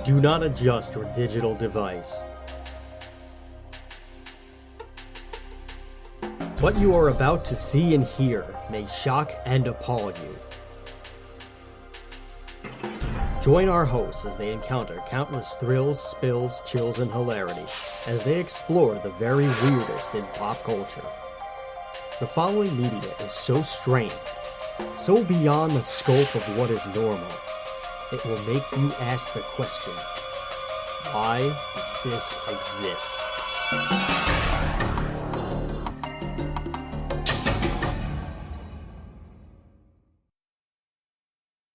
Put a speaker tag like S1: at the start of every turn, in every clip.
S1: Do not adjust your digital device. What you are about to see and hear may shock and appall you. Join our hosts as they encounter countless thrills, spills, chills, and hilarity as they explore the very weirdest in pop culture. The following media is so strange, so beyond the scope of what is normal, it will make you ask the question, why does this exist?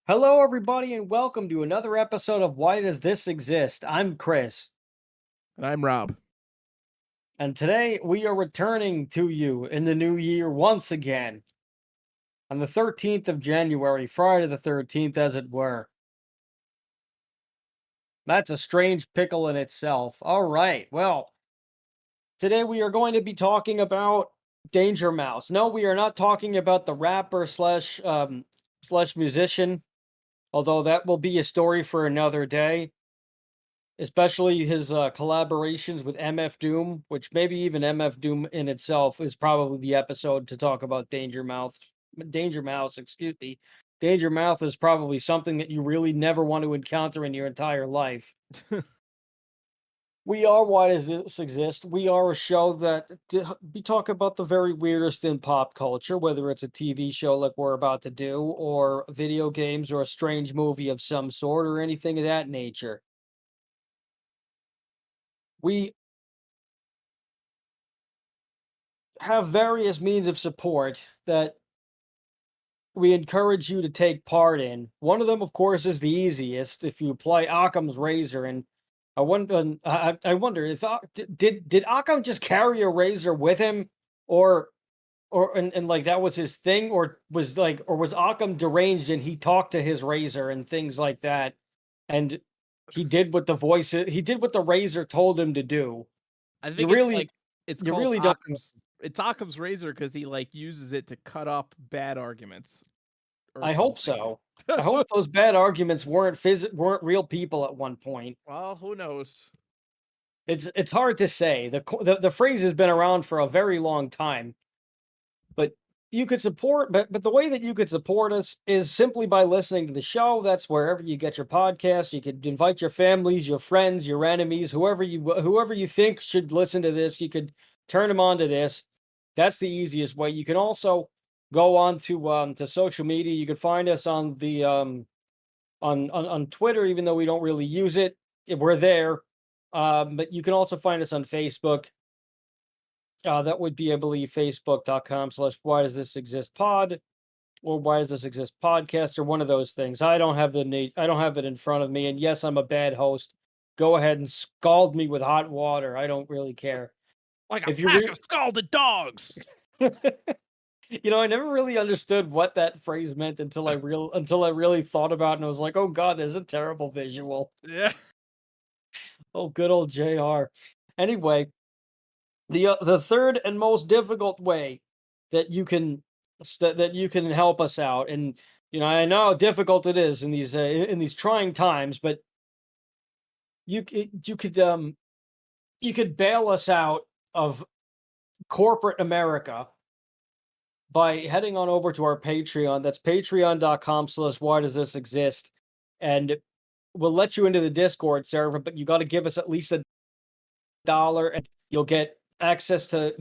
S1: Hello, everybody, and welcome to another episode of Why Does This Exist? I'm Chris.
S2: And I'm Rob.
S1: And today we are returning to you in the new year once again. On the 13th of January, Friday the 13th, as it were. That's a strange pickle in itself. All right, well, today we are going to be talking about Danger Mouse. No, we are not talking about the rapper slash musician, although that will be a story for another day. Especially his collaborations with MF Doom, which maybe even MF Doom in itself is probably the episode to talk about Danger Mouse. Danger Mouse, excuse me. Danger Mouse is probably something that you really never want to encounter in your entire life. We are Why Does This Exist? We are a show that we talk about the very weirdest in pop culture, whether it's a TV show like we're about to do, or video games, or a strange movie of some sort, or anything of that nature. We have various means of support that we encourage you to take part in. One of them, of course, is the easiest. If you apply Occam's razor, and I wonder if did Occam just carry a razor with him, or and like that was his thing, or was Occam deranged and he talked to his razor and things like that, and he did what the razor told him to do.
S2: I think
S1: You
S2: it's
S1: really,
S2: like it's
S1: you
S2: called
S1: really don't.
S2: Occam's razor because he uses it to cut up bad arguments. Or
S1: I hope
S2: something.
S1: so. I hope those bad arguments weren't real people at one point.
S2: Well, who knows?
S1: It's hard to say. The phrase has been around for a very long time, but you could support. But the way that you could support us is simply by listening to the show. That's wherever you get your podcast. You could invite your families, your friends, your enemies, whoever you think should listen to this. You could turn them on to this. That's the easiest way. You can also go on to social media. You can find us on the on Twitter, even though we don't really use it. We're there. But you can also find us on Facebook. That would be, I believe, facebook.com/why does this exist pod, or why does this exist podcast, or one of those things. I don't have it in front of me. And yes, I'm a bad host. Go ahead and scald me with hot water. I don't really care.
S2: Like a pack of scalded dogs.
S1: I never really understood what that phrase meant until I really thought about it, and I was like, oh god, there's a terrible visual.
S2: Yeah.
S1: Oh, good old JR. Anyway, the third and most difficult way that you can help us out, and I know how difficult it is in these trying times, but you could bail us out of corporate America by heading on over to our Patreon. That's patreon.com/why does this exist, and we'll let you into the Discord server, but you got to give us at least $1, and you'll get access to,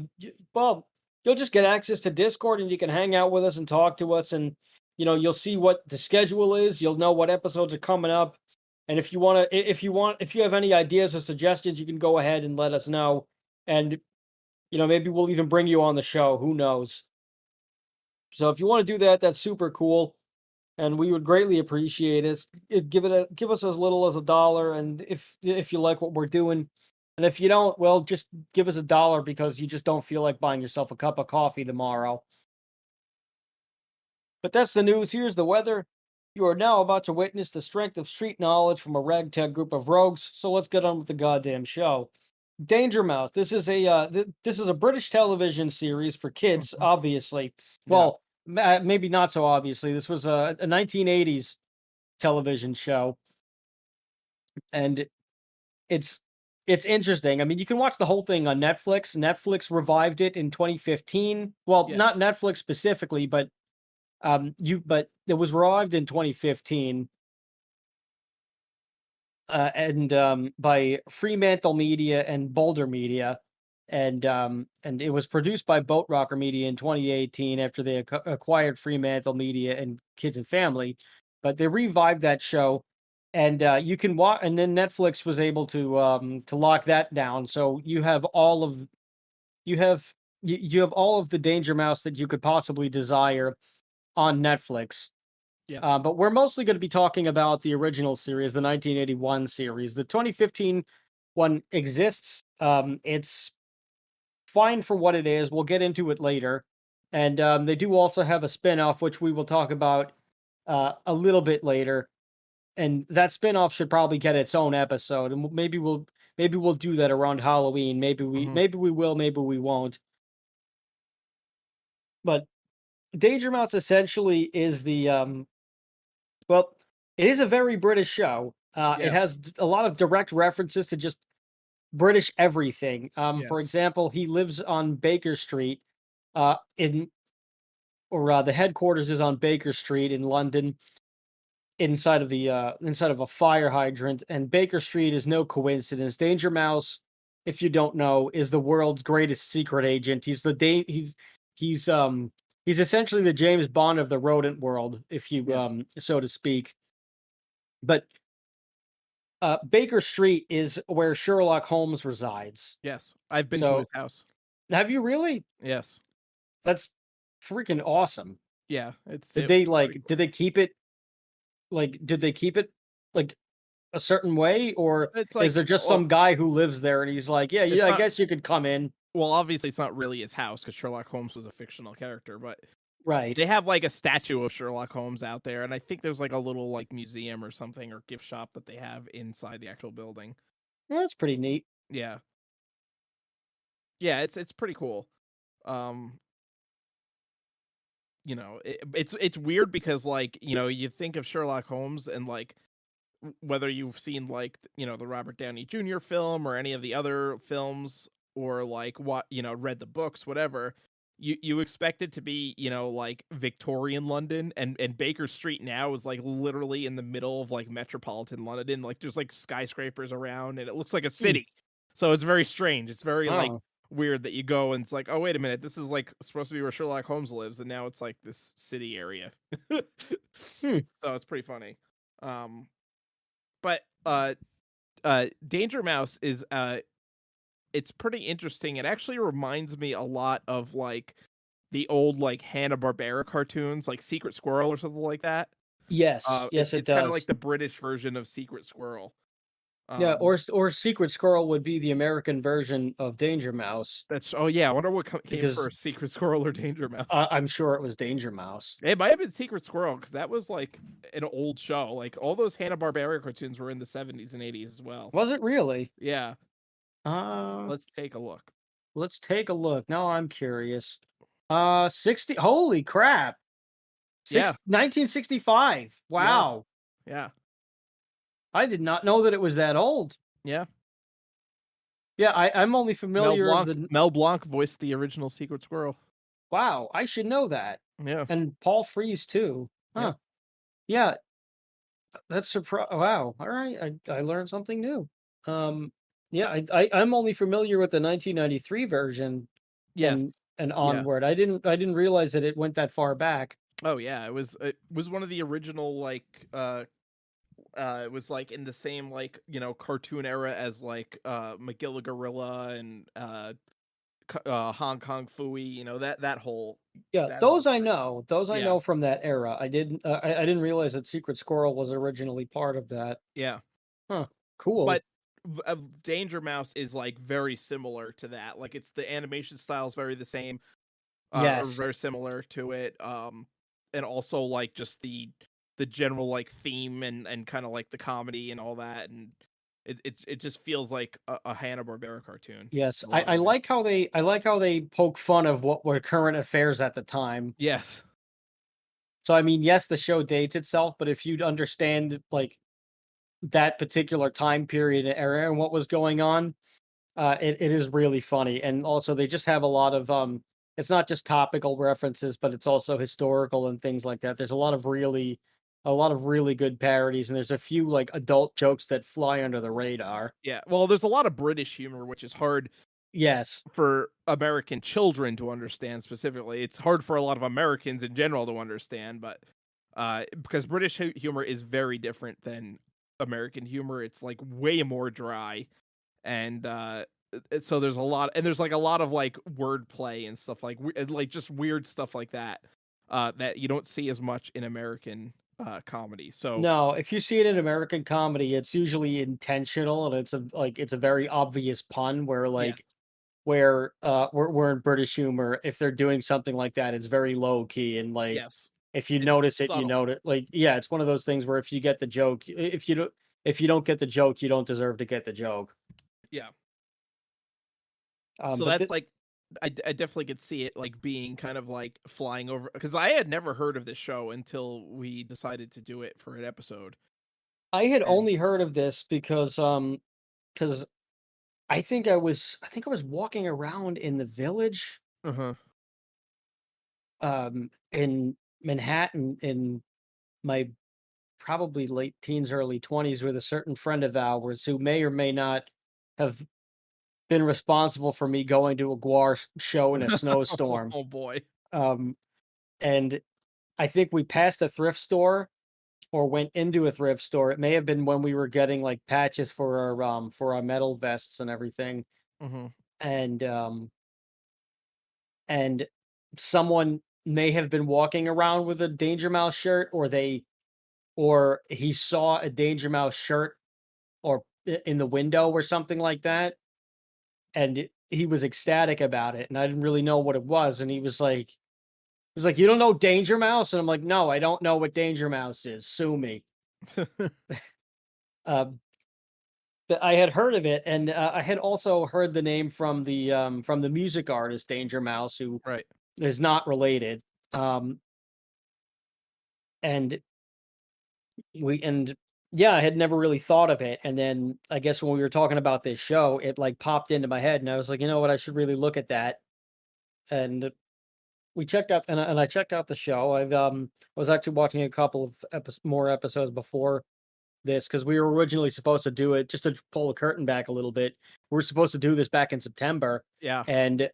S1: well, you'll just get access to Discord, and you can hang out with us and talk to us, and you'll see what the schedule is. You'll know what episodes are coming up, and if you have any ideas or suggestions, you can go ahead and let us know, and maybe we'll even bring you on the show. Who knows? So if you want to do that, that's super cool, and we would greatly appreciate it. Give us as little as $1, and if you like what we're doing, and if you don't, well, just give us $1 because you just don't feel like buying yourself a cup of coffee tomorrow. But that's the news. Here's the weather. You are now about to witness the strength of street knowledge from a ragtag group of rogues. So let's get on with the goddamn show. Danger Mouse. This is a British television series for kids, obviously. Well, maybe not so obviously. This was a 1980s television show. and it's it's interesting. I mean, you can watch the whole thing on Netflix. Netflix revived it in 2015. Well, not
S2: Yes.
S1: Netflix specifically, but but it was revived in 2015, and by Fremantle Media and Boulder Media, and it was produced by Boat Rocker Media in 2018 after they acquired Fremantle Media and Kids and Family. But they revived that show, and you can watch. And then Netflix was able to lock that down, so you have you have all of the Danger Mouse that you could possibly desire on Netflix.
S2: Yes.
S1: But we're mostly going to be talking about the original series, the 1981 series. The 2015 one exists. It's fine for what it is. We'll get into it later. And they do also have a spin-off, which we will talk about a little bit later. And that spin-off should probably get its own episode. And maybe we'll do that around Halloween.
S2: Hmm.
S1: Maybe we will, maybe we won't. But Danger Mouse essentially is well, it is a very British show. It
S2: Yes.
S1: has a lot of direct references to just British everything. For
S2: Yes.
S1: example, he lives on Baker Street, in the headquarters is on Baker Street in London, inside of a fire hydrant. And Baker Street is no coincidence. Danger Mouse, if you don't know, is the world's greatest secret agent. He's he's essentially the James Bond of the rodent world, if you
S2: Yes.
S1: so to speak. But Baker Street is where Sherlock Holmes resides.
S2: Yes. I've been to his
S1: So,
S2: house.
S1: have you really?
S2: Yes.
S1: That's freaking awesome.
S2: Yeah. It's very
S1: Did
S2: cool.
S1: they keep it did they keep it like a certain way, or
S2: It's
S1: is
S2: like,
S1: there just some guy who lives there and he's like, "Yeah,
S2: it's
S1: yeah, I
S2: not.
S1: guess you could come in."
S2: Well, obviously, it's not really his house because Sherlock Holmes was a fictional character, but
S1: Right.
S2: they have like a statue of Sherlock Holmes out there, and I think there's like a little like museum or something or gift shop that they have inside the actual building.
S1: Well, that's pretty neat.
S2: Yeah, yeah, it's pretty cool. Um, it's weird because like you think of Sherlock Holmes and like whether you've seen like the Robert Downey Jr. film or any of the other films or like what read the books, whatever. You expect it to be like Victorian London, and Baker Street now is like literally in the middle of like metropolitan London. Like there's like skyscrapers around and it looks like a
S1: Hmm.
S2: city. So it's very strange. It's very like
S1: Oh.
S2: weird that you go and it's like, oh wait a minute, this is like supposed to be where Sherlock Holmes lives, and now it's like this city area.
S1: Hmm.
S2: So it's pretty funny. Um, but Danger Mouse is it's pretty interesting. It actually reminds me a lot of like the old like Hanna-Barbera cartoons, like Secret Squirrel or something like that.
S1: Yes.
S2: It's
S1: Yes, it
S2: it's kind of like
S1: does.
S2: the British version of Secret Squirrel.
S1: Yeah,
S2: Um,
S1: or Secret Squirrel would be the American version of Danger Mouse,
S2: that's oh yeah, I wonder what came
S1: because
S2: first, Secret Squirrel or Danger Mouse.
S1: I'm sure it was Danger Mouse.
S2: It might have been Secret Squirrel because that was like an old show. Like all those Hanna-Barbera cartoons were in the 70s and 80s as well.
S1: Was it really?
S2: Yeah,
S1: Uh,
S2: let's take a look.
S1: let's take a look. Now I'm curious. 60. Holy crap.
S2: Yeah,
S1: 1965.
S2: yeah,
S1: Wow.
S2: yeah,
S1: I did not know that it was that old.
S2: yeah.
S1: Yeah, I'm only familiar of the.
S2: Mel Blanc voiced the original Secret Squirrel.
S1: Wow, I should know that.
S2: Yeah,
S1: And Paul Frees too.
S2: yep.
S1: Huh. Yeah, that's surprise. Wow. All right, I learned something new. Um, yeah, I'm only familiar with the 1993 version
S2: Yes.
S1: and
S2: Yeah.
S1: onward. I didn't realize that it went that far back.
S2: Oh yeah, it was one of the original like it was like in the same like, cartoon era as like McGilla Gorilla and Hong Kong Fooey,
S1: Yeah,
S2: that whole
S1: those I
S2: group.
S1: know. Those I
S2: Yeah.
S1: know from that era. I didn't realize that Secret Squirrel was originally part of that.
S2: Yeah.
S1: Huh. Cool.
S2: But Danger Mouse is like very similar to that. Like it's the animation style is very the same. Or
S1: Yes.
S2: very similar to it. And also like just the general like theme and kind of like the comedy and all that, and it just feels like a Hanna Barbera cartoon
S1: Yes.
S2: in a lot of ways.
S1: I like how they poke fun of what were current affairs at the time.
S2: Yes.
S1: So I mean, yes, the show dates itself, but if you'd understand like that particular time period and era and what was going on. It is really funny, and also they just have a lot of it's not just topical references, but it's also historical and things like that. There's a lot of really good parodies, and there's a few like adult jokes that fly under the radar.
S2: Yeah, well, there's a lot of British humor, which is hard
S1: Yes.
S2: for American children to understand specifically. It's hard for a lot of Americans in general to understand, but because British humor is very different than American humor. It's like way more dry, and so there's a lot, and there's like a lot of like wordplay and stuff and, like just weird stuff like that that you don't see as much in American comedy. So
S1: No, if you see it in American comedy, it's usually intentional and it's a very obvious pun where
S2: yes,
S1: we're in British humor, if they're doing something like that, it's very low key and like
S2: yes,
S1: if you
S2: it's
S1: notice it, you
S2: subtle.
S1: notice like yeah, it's one of those things where if you get the joke, if you don't get the joke, you don't deserve to get the joke.
S2: Yeah.
S1: Um,
S2: So
S1: but
S2: that's
S1: th-
S2: like I definitely could see it like being kind of like flying over because I had never heard of this show until we decided to do it for an episode.
S1: I had
S2: And
S1: only heard of this because I think I was walking around in the village
S2: uh-huh.
S1: in Manhattan in my probably late teens, early 20s with a certain friend of ours who may or may not have been responsible for me going to a show in a snowstorm.
S2: Oh boy.
S1: Um, and I think we passed a thrift store or went into a thrift store. It may have been when we were getting like patches for our metal vests and everything.
S2: Mhm.
S1: And and someone may have been walking around with a Danger Mouse shirt, or he saw a Danger Mouse shirt or in the window or something like that, and he was ecstatic about it, and I didn't really know what it was, and he was like, "You don't know Danger Mouse?" And I'm like, "No, I don't know what Danger Mouse is. Sue me." Um, but I had heard of it, and I had also heard the name from the music artist Danger Mouse, who
S2: Right.
S1: is not related. Um, and and yeah, I had never really thought of it, and then I guess when we were talking about this show, it like popped into my head, and I was like, you know what, I should really look at that. And we checked out, and I checked out the show. I was actually watching a couple of more episodes before this because we were originally supposed to do it. Just to pull the curtain back a little bit, we were supposed to do this back in September,
S2: Yeah.
S1: and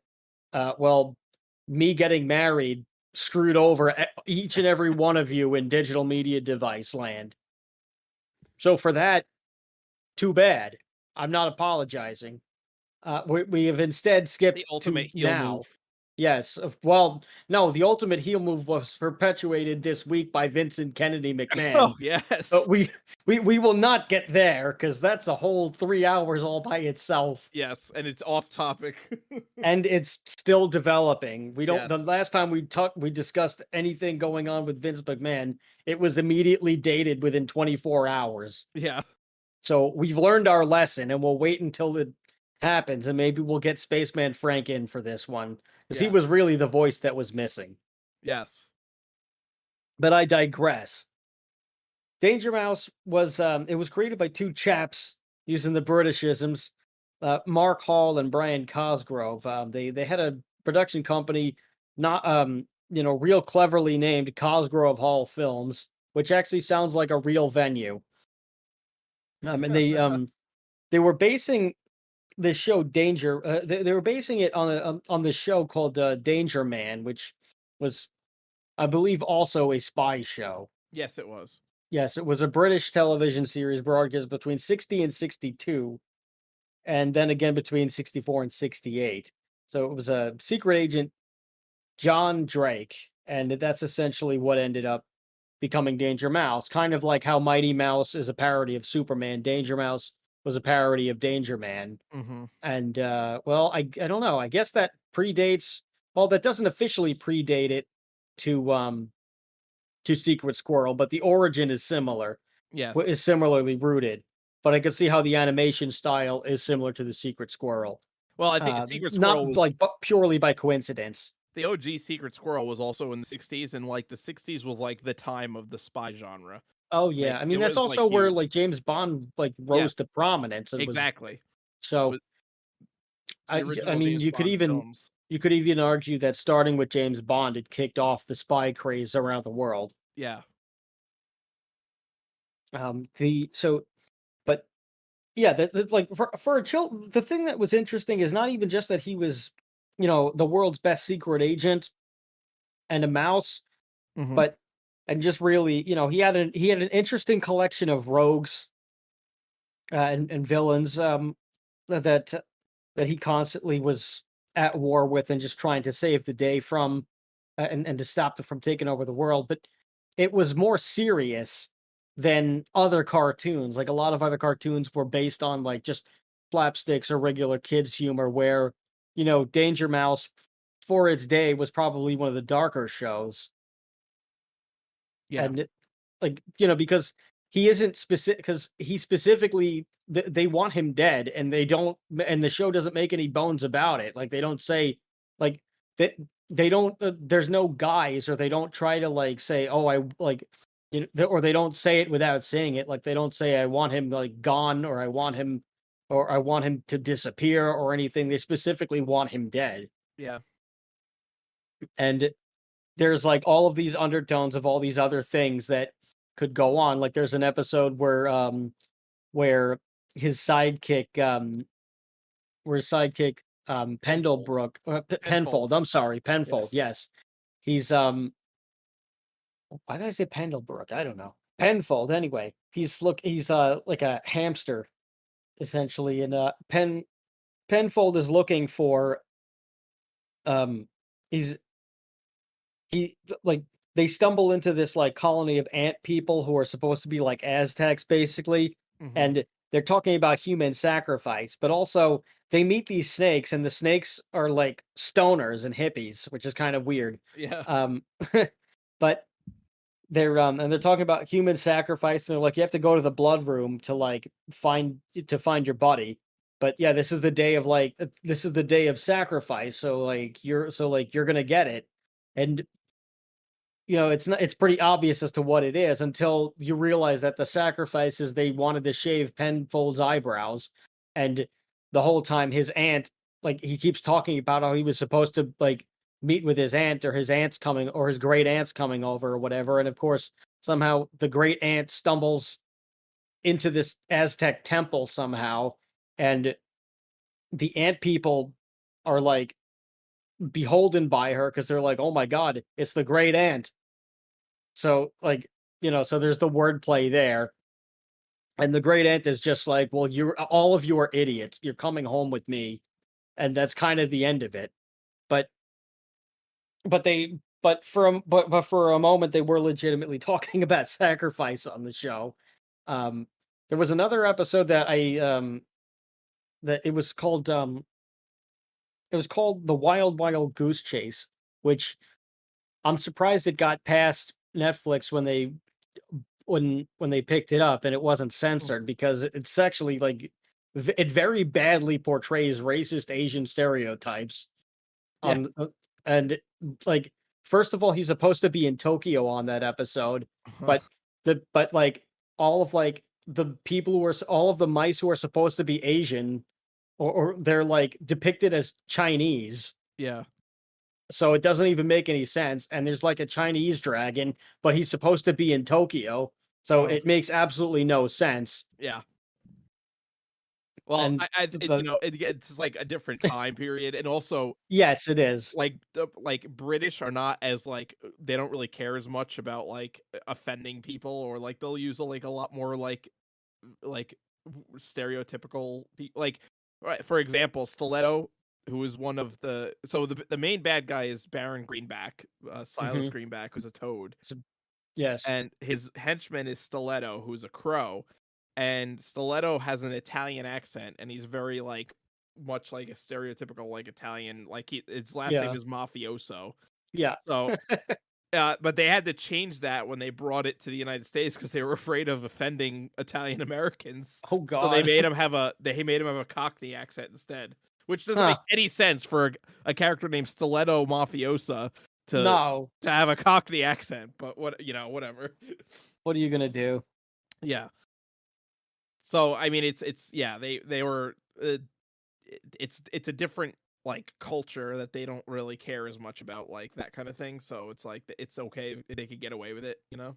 S1: well, me getting married screwed over each and every one of you in digital media device land. So for that, too bad. I'm not apologizing. We have instead
S2: The
S1: skipped to
S2: ultimate heel
S1: now.
S2: move.
S1: Yes. Well, no, the ultimate heel move was perpetuated this week by Vincent Kennedy
S2: Oh,
S1: McMahon. But
S2: yes.
S1: we will not get there because that's a whole 3 hours all by itself.
S2: Yes, and it's off topic.
S1: And it's still developing. We don't. The
S2: Yes.
S1: last time we discussed anything going on with Vince McMahon, it was immediately dated within 24 hours.
S2: Yeah.
S1: So we've learned our lesson, and we'll wait until it happens, and maybe we'll get Spaceman Frank in for this one because he
S2: Yeah.
S1: was really the voice that was missing.
S2: Yes.
S1: But I digress. Danger Mouse was it was created by two chaps using the Britishisms, Mark Hall and Brian Cosgrove. They had a production company, not real cleverly named Cosgrove Hall Films, which actually sounds like a real venue. And they were basing this show Danger. They were basing it on this show called Danger Man, which was, I believe, also a spy show.
S2: Yes, it was.
S1: Yes, it was a British television series broadcast between 60 and 62, and then again between 64 and 68. So it was a secret agent, John Drake, and that's essentially what ended up becoming Danger Mouse. Kind of like how Mighty Mouse is a parody of Superman, Danger Mouse was a parody of Danger Man.
S2: Mhm.
S1: And well, I don't know. I guess that predates. Well, that doesn't officially predate it to um to Secret Squirrel, but the origin is similar.
S2: Yes.
S1: Is similarly rooted. But I can see how the animation style is similar to the Secret Squirrel.
S2: Well, I think a Secret Squirrel
S1: Not
S2: was
S1: like but purely by coincidence.
S2: the OG Secret Squirrel was also in the '60s, and like the '60s was like the time of the spy genre.
S1: Oh
S2: Like,
S1: yeah, I
S2: it
S1: mean that's
S2: was, like,
S1: also where
S2: huge.
S1: like James Bond like
S2: Yeah,
S1: rose to prominence and was
S2: exactly. It
S1: so.
S2: was the
S1: I
S2: original
S1: mean
S2: James Bond films.
S1: you could even argue that starting with James Bond, it kicked off the spy craze around the world.
S2: Yeah.
S1: The so but yeah, like for a chill, the thing that was interesting is not even just that he was, the world's best secret agent and a mouse,
S2: Mhm.
S1: but and just really, he had an interesting collection of rogues and villains that that he constantly was at war with and just trying to save the day from and to stop them from taking over the world. But it was more serious than other cartoons. Like a lot of other cartoons were based on like just slapsticks or regular kids humor where, Danger Mouse for its day was probably one of the darker shows.
S2: Yeah.
S1: And like, because he isn't specific because he specifically they want him dead and they don't and the show doesn't make any bones about it. Like they don't say like they don't there's no guys or they don't try to like say, "Oh, I like," or they don't say it without saying it. Like they don't say, "I want him like gone," or "I want him to disappear," or anything. They specifically want him dead.
S2: Yeah.
S1: And there's like all of these undertones of all these other things that could go on. Like there's an episode where his sidekick
S2: Penfold.
S1: Pendlebrook
S2: Penfold.
S1: Penfold, I'm sorry, Penfold,
S2: Yes.
S1: yes. He's why did I say Pendlebrook? I don't know. Penfold anyway. He's like a hamster essentially and Penfold is looking for um he's like they stumble into this like colony of ant people who are supposed to be like Aztecs basically,
S2: Mhm.
S1: and they're talking about human sacrifice, but also they meet these snakes and the snakes are like stoners and hippies, which is kind of weird.
S2: Yeah.
S1: Um but they're talking about human sacrifice and they're like you have to go to the blood room to like find your buddy. But yeah, this is the day of sacrifice, so like you're going to get it. And it's pretty obvious as to what it is until you realize that the sacrifice is they wanted to shave Penfold's eyebrows, and the whole time his aunt, like he keeps talking about how he was supposed to like meet with his aunt or his aunt's coming or his great aunt's coming over or whatever, and of course somehow the great aunt stumbles into this Aztec temple somehow, and the ant people are like beholden by her because they're like, oh my god, it's the great aunt. So, like, so there's the wordplay there. And the great aunt is just like, well, all of you are idiots. You're coming home with me. And that's kind of the end of it. But but for a moment they were legitimately talking about sacrifice on the show. Um there was another episode that it was called The Wild Wild Goose Chase, which I'm surprised it got past Netflix when they picked it up and it wasn't
S2: Mm.
S1: censored because it's actually like it very badly portrays racist Asian stereotypes
S2: Yeah.
S1: on and like first of all he's supposed to be in Tokyo on that episode,
S2: Uh-huh.
S1: but like all of like the people who are all of the mice who are supposed to be Asian or they're like depicted as Chinese,
S2: Yeah.
S1: so it doesn't even make any sense. And there's like a Chinese dragon, but he's supposed to be in Tokyo. So
S2: Oh,
S1: it makes absolutely no sense.
S2: yeah. Well,
S1: And
S2: you
S1: the
S2: know, it's like a different time period, and also
S1: yes, it is.
S2: like British are not as like they don't really care as much about like offending people, or like they'll use like a lot more like stereotypical like, right, for example, Stiletto, who is one of the main bad guy is Baron Greenback, Silas
S1: Hmm.
S2: Greenback, who's a toad,
S1: So, yes.
S2: and his henchman is Stiletto, who's a crow, and Stiletto has an Italian accent, and he's very like much like a stereotypical like Italian, like his last name
S1: Yeah.
S2: is Mafioso.
S1: Yeah.
S2: So, but they had to change that when they brought it to the United States because they were afraid of offending Italian Americans.
S1: Oh
S2: So they
S1: God.
S2: made him have a Cockney accent instead, which doesn't make
S1: Huh.
S2: any sense for a character named Stiletto Mafiosa to
S1: No.
S2: have a Cockney accent, but whatever.
S1: What are you gonna do?
S2: Yeah. So I mean, it's yeah, they were it's a different like culture that they don't really care as much about like that kind of thing. So it's like it's okay if they could get away with it, you know.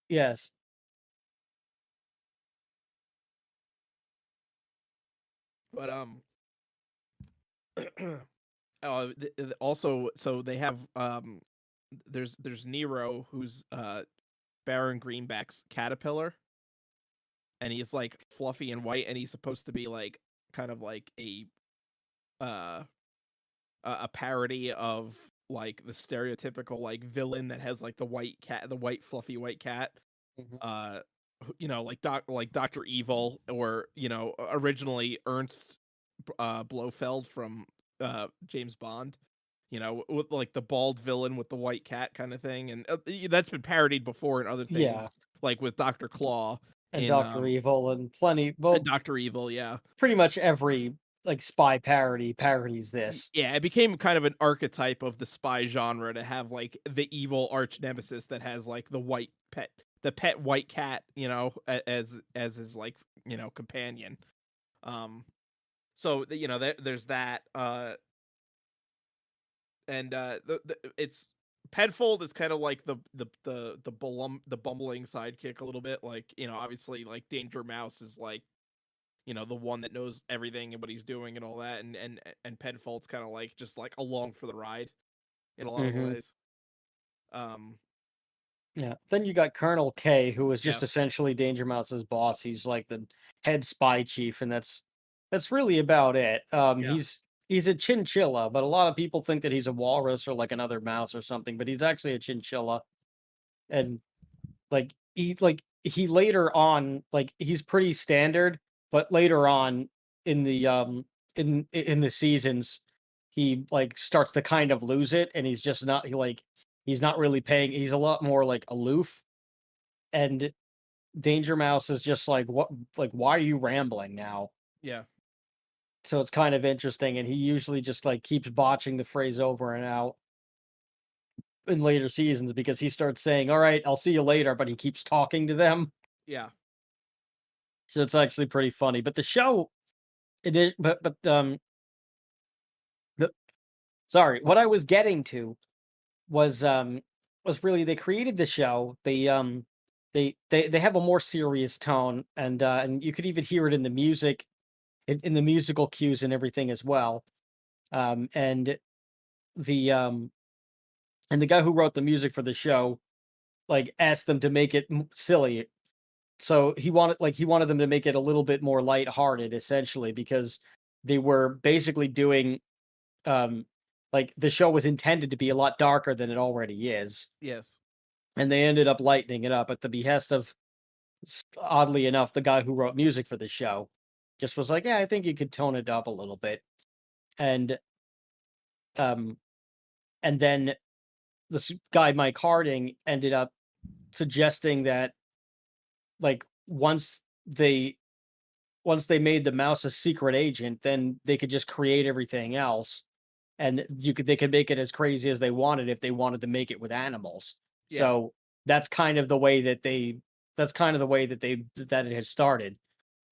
S1: Yes.
S2: But also, so they have there's Nero, who's Baron Greenback's caterpillar, and he's like fluffy and white, and he's supposed to be like kind of like uh a parody of like the stereotypical like villain that has like the white cat, the white fluffy white cat.
S1: Mhm.
S2: uh like Dr. Evil, or originally Ernst Blofeld from James Bond, with like the bald villain with the white cat kind of thing. And that's been parodied before in other
S1: Yeah,
S2: things, like with Dr. Claw
S1: and
S2: in
S1: Doctor Evil and plenty.
S2: and
S1: Well,
S2: Dr. Evil, yeah.
S1: pretty much every like spy parody parodies this.
S2: Yeah, it became kind of an archetype of the spy genre to have like the evil arch nemesis that has like the pet white cat, as his like companion. Um, so there's that. And it's Penfold is kind of like the bumbling sidekick a little bit. Like obviously like Danger Mouse is like the one that knows everything and what he's doing and all that, and Penfold's kind of like just like along for the ride in a lot of
S1: Hmm.
S2: ways. Um,
S1: Yeah. Then you got Colonel K, who is
S2: yeah,
S1: just essentially Danger Mouse's boss. He's like the head spy chief, and that's really about it.
S2: yeah,
S1: He's a chinchilla, but a lot of people think that he's a walrus or like another mouse or something. But he's actually a chinchilla, and he later on, like, he's pretty standard, but later on in the in the seasons, he like starts to kind of lose it, and he's just not he's not really paying. He's a lot more like aloof, and Danger Mouse is just like, what, like, why are you rambling now?
S2: yeah,
S1: So it's kind of interesting, and he usually just like keeps botching the phrase over and out in later seasons because he starts saying, "All right, I'll see you later," but he keeps talking to them.
S2: yeah,
S1: So it's actually pretty funny. But the show, it is, the, sorry, what I was getting to was really they created the show. They have a more serious tone, and you could even hear it in the music, in the musical cues and everything as well. And the and the guy who wrote the music for the show like asked them to make it silly. So he wanted them to make it a little bit more lighthearted, essentially, because they were basically doing um like the show was intended to be a lot darker than it already is,
S2: yes,
S1: and they ended up lightening it up at the behest of, oddly enough, the guy who wrote music for the show. Just was like, yeah, I think you could tone it up a little bit. And um and then this guy Mike Harding ended up suggesting that, like, once they made the mouse a secret agent, then they could just create everything else, and they could make it as crazy as they wanted if they wanted to make it with animals.
S2: yeah,
S1: So that's kind of the way that that it had started.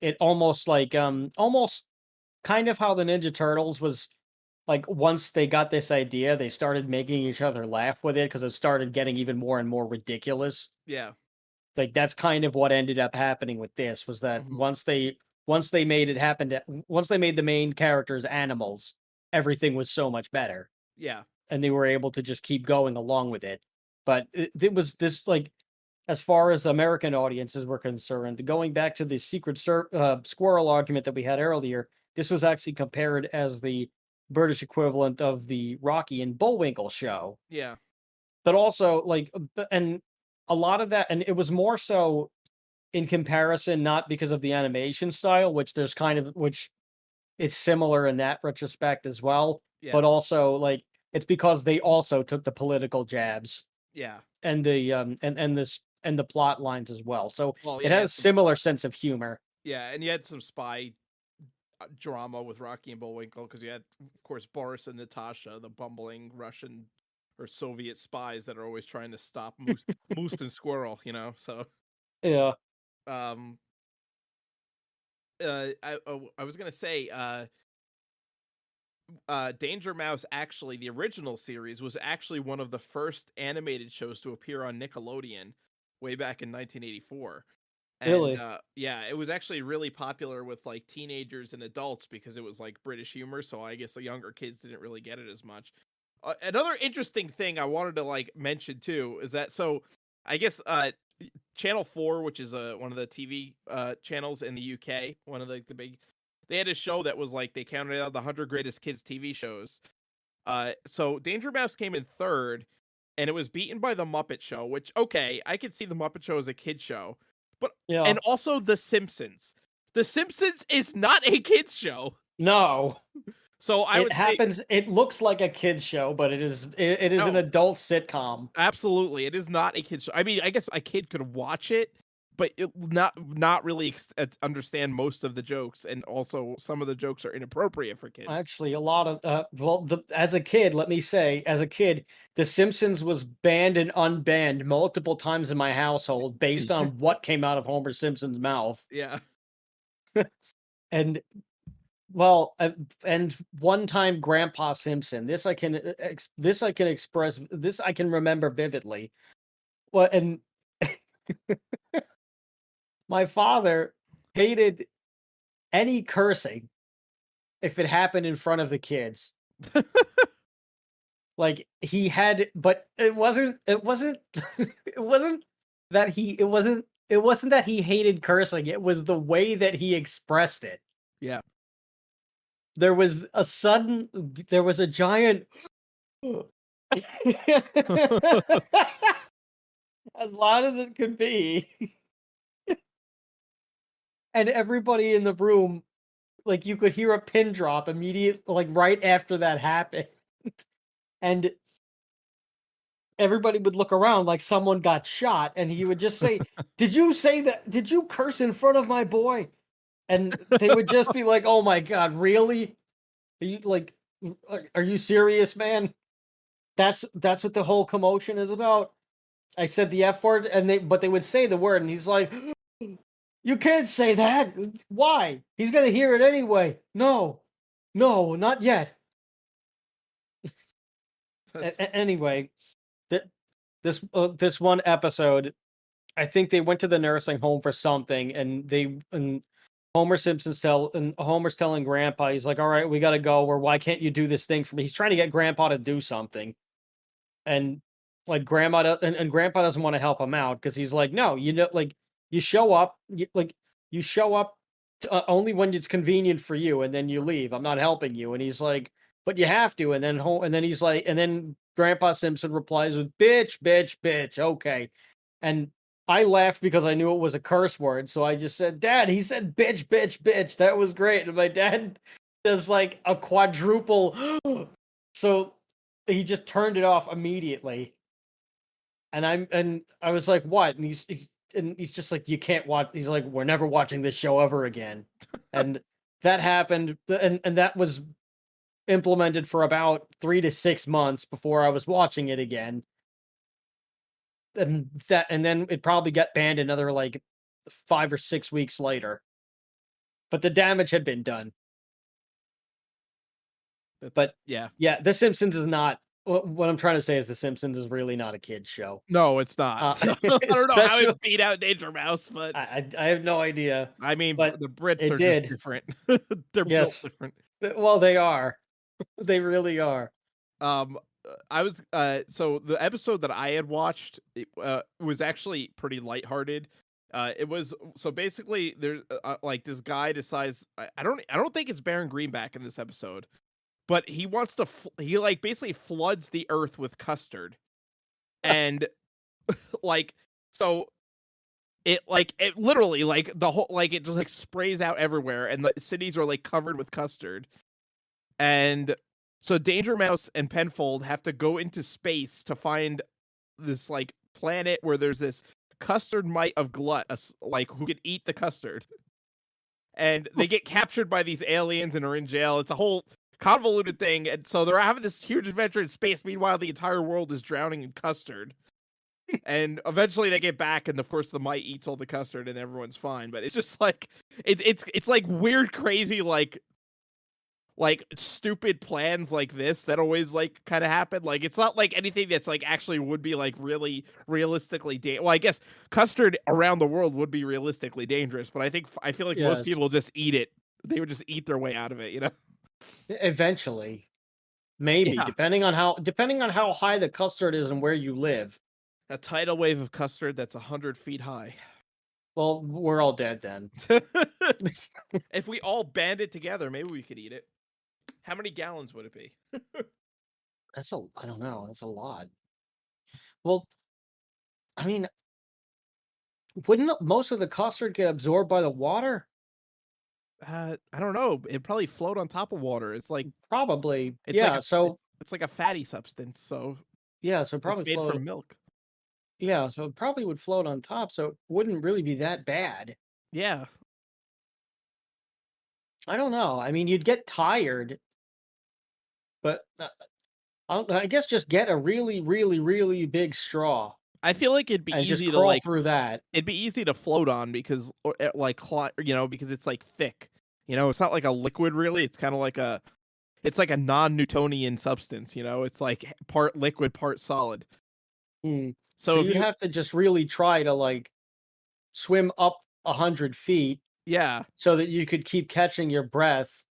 S1: It almost like almost kind of how the Ninja Turtles was, like, once they got this idea, they started making each other laugh with it because it started getting even more and more ridiculous.
S2: yeah,
S1: Like, that's kind of what ended up happening with this, was that
S2: hmm,
S1: once they made it happen to once they made the main characters animals, everything was so much better,
S2: yeah,
S1: and they were able to just keep going along with it. But it was this, like, as far as American audiences were concerned, going back to the squirrel argument that we had earlier, this was actually compared as the British equivalent of the Rocky and Bullwinkle show.
S2: yeah,
S1: But also, like, and a lot of that, and it was more so in comparison, not because of the animation style, which there's kind of, which it's similar in that retrospect as well,
S2: yeah,
S1: but also, like, it's because they also took the political jabs
S2: yeah.
S1: and the plot lines as well. So
S2: Well,
S1: it
S2: yeah, you
S1: has
S2: had
S1: similar sense of humor.
S2: and you had some spy drama with Rocky and Bullwinkle, because you had, of course, Boris and Natasha, the bumbling Russian or Soviet spies that are always trying to stop moose and squirrel, so
S1: Yeah.
S2: um I was gonna say Danger Mouse, actually the original series, was actually one of the first animated shows to appear on Nickelodeon way back in 1984. And
S1: Really.
S2: yeah, it was actually really popular with like teenagers and adults because it was like British humor, so I guess the younger kids didn't really get it as much. Another interesting thing I wanted to like mention too is that, so I guess Channel 4, which is one of the TV channels in the UK, one of the big, they had a show that was like, they counted out the 100 greatest kids TV shows. So Danger Mouse came in third, and it was beaten by The Muppet Show, which, okay, I could see The Muppet Show as a kid show, but
S1: Yeah.
S2: and also The Simpsons. The Simpsons is not a kids show.
S1: No.
S2: So I
S1: It
S2: would say
S1: happens. It looks like a kid's show, but it is an
S2: no,
S1: adult sitcom.
S2: absolutely, it is not a kids show. I mean, I guess a kid could watch it, but it not really understand most of the jokes, and also some of the jokes are inappropriate for kids.
S1: Actually, a lot of well, as a kid, let me say, as a kid, The Simpsons was banned and unbanned multiple times in my household based on what came out of Homer Simpson's mouth.
S2: Yeah.
S1: And well, and one time, Grandpa Simpson. This I can express. This I can remember vividly. Well, and my father hated any cursing if it happened in front of the kids. Like he had, but it wasn't it wasn't that he hated cursing. It was the way that he expressed it.
S2: Yeah.
S1: There was a giant as loud as it could be. And everybody in the room, like, you could hear a pin drop immediate, like, right after that happened. And everybody would look around like someone got shot, and he would just say, "Did you say that? Did you curse in front of my boy?" And they would just be like, "Oh my god, really? Are you like, are you serious, man? That's what the whole commotion is about." I said the F word, and they would say the word, and he's like, "You can't say that. Why? He's gonna hear it anyway. No, no, not yet."
S2: That's
S1: Anyway, th- this one episode, I think they went to the nursing home for something, and Homer's telling Grandpa, he's like, "All right, we got to go. Or why can't you do this thing for me?" He's trying to get Grandpa to do something, and like and Grandpa doesn't want to help him out because he's like, "No, like you show up, you show up only when it's convenient for you, and then you leave. I'm not helping you." And he's like, "But you have to." And then he's like, and then Grandpa Simpson replies with, "Bitch, bitch, bitch." Okay, and I laughed because I knew it was a curse word, so I just said, "Dad, he said bitch, bitch, bitch." That was great. And my dad does like a quadruple, so he just turned it off immediately. And I was like, "What?" And he's just like, "You can't watch." He's like, "We're never watching this show ever again." And that happened, and that was implemented for about 3 to 6 months before I was watching it again. And then it probably got banned another like 5 or 6 weeks later. But the damage had been done.
S2: that's
S1: But
S2: yeah.
S1: yeah, The Simpsons is not. What I'm trying to say is The Simpsons is really not a kid's show.
S2: No, it's not. So, I don't know how
S1: Especially,
S2: it beat out Danger Mouse, but
S1: I have no idea,
S2: I mean,
S1: but
S2: the Brits
S1: it
S2: are just
S1: did.
S2: different. They're built
S1: Yes.
S2: different.
S1: Well, they are. They really are.
S2: Um, I was so the episode that I had watched, it, was actually pretty lighthearted. It was, so basically there's like this guy decides, I don't think it's Baron Greenback in this episode, but he wants to he like basically floods the earth with custard, and like, so it literally, like, the whole, like, it just like sprays out everywhere, and the cities are like covered with custard. And so Danger Mouse and Penfold have to go into space to find this like planet where there's this custard mite of glut, like, who could eat the custard. And they get captured by these aliens and are in jail. It's a whole convoluted thing. And so they're having this huge adventure in space. Meanwhile, the entire world is drowning in custard. And eventually they get back, and of course the mite eats all the custard, and everyone's fine. But it's just like it's like weird, crazy, like stupid plans like this that always like kind of happen. Like it's not like anything that's like actually would be like really realistically well, I guess custard around the world would be realistically dangerous, but I feel like most
S1: Yes,
S2: people just eat it. They would just eat their way out of it, you know?
S1: eventually, maybe
S2: Yeah.
S1: depending on how high the custard is and where you live.
S2: A tidal wave of custard that's 100 feet high.
S1: Well, we're all dead then.
S2: If we all band it together, maybe we could eat it. How many gallons would it be?
S1: I don't know. That's a lot. Well, I mean, wouldn't most of the custard get absorbed by the water?
S2: I don't know. It'd probably float on top of water.
S1: Probably.
S2: It's like
S1: Yeah.
S2: a
S1: So
S2: it's like a fatty substance, so
S1: yeah. So
S2: it's
S1: probably
S2: made
S1: float.
S2: from milk.
S1: Yeah. So it probably would float on top. So it wouldn't really be that bad.
S2: Yeah.
S1: I don't know. I mean, you'd get tired, but I guess just get a really, really, really big straw
S2: I feel like it'd be
S1: and just
S2: easy to
S1: crawl
S2: like
S1: through that.
S2: it'd be easy to float on because because it's like thick. It's not like a liquid really. It's like a non-Newtonian substance, It's like part liquid, part solid.
S1: Hmm. So
S2: So if
S1: you'd
S2: you
S1: have to just really try to like swim up 100 feet
S2: yeah,
S1: so that you could keep catching your breath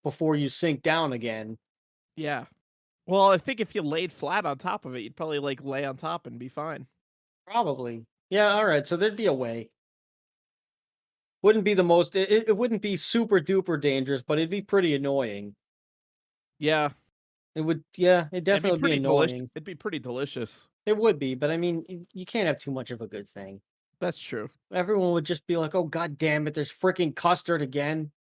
S1: before you sink down again.
S2: yeah. Well, I think if you laid flat on top of it, you'd probably like lay on top and be fine.
S1: Probably. Yeah, all right. So there'd be a way. Wouldn't be the most it wouldn't be super duper dangerous, but it'd be pretty annoying.
S2: Yeah.
S1: It would yeah, it'd
S2: It'd be
S1: definitely be
S2: pretty delicious.
S1: annoying.
S2: It'd be pretty delicious.
S1: It would be, but I mean, you can't have too much of a good thing.
S2: That's true.
S1: Everyone would just be like, "Oh god damn it, there's freaking custard again."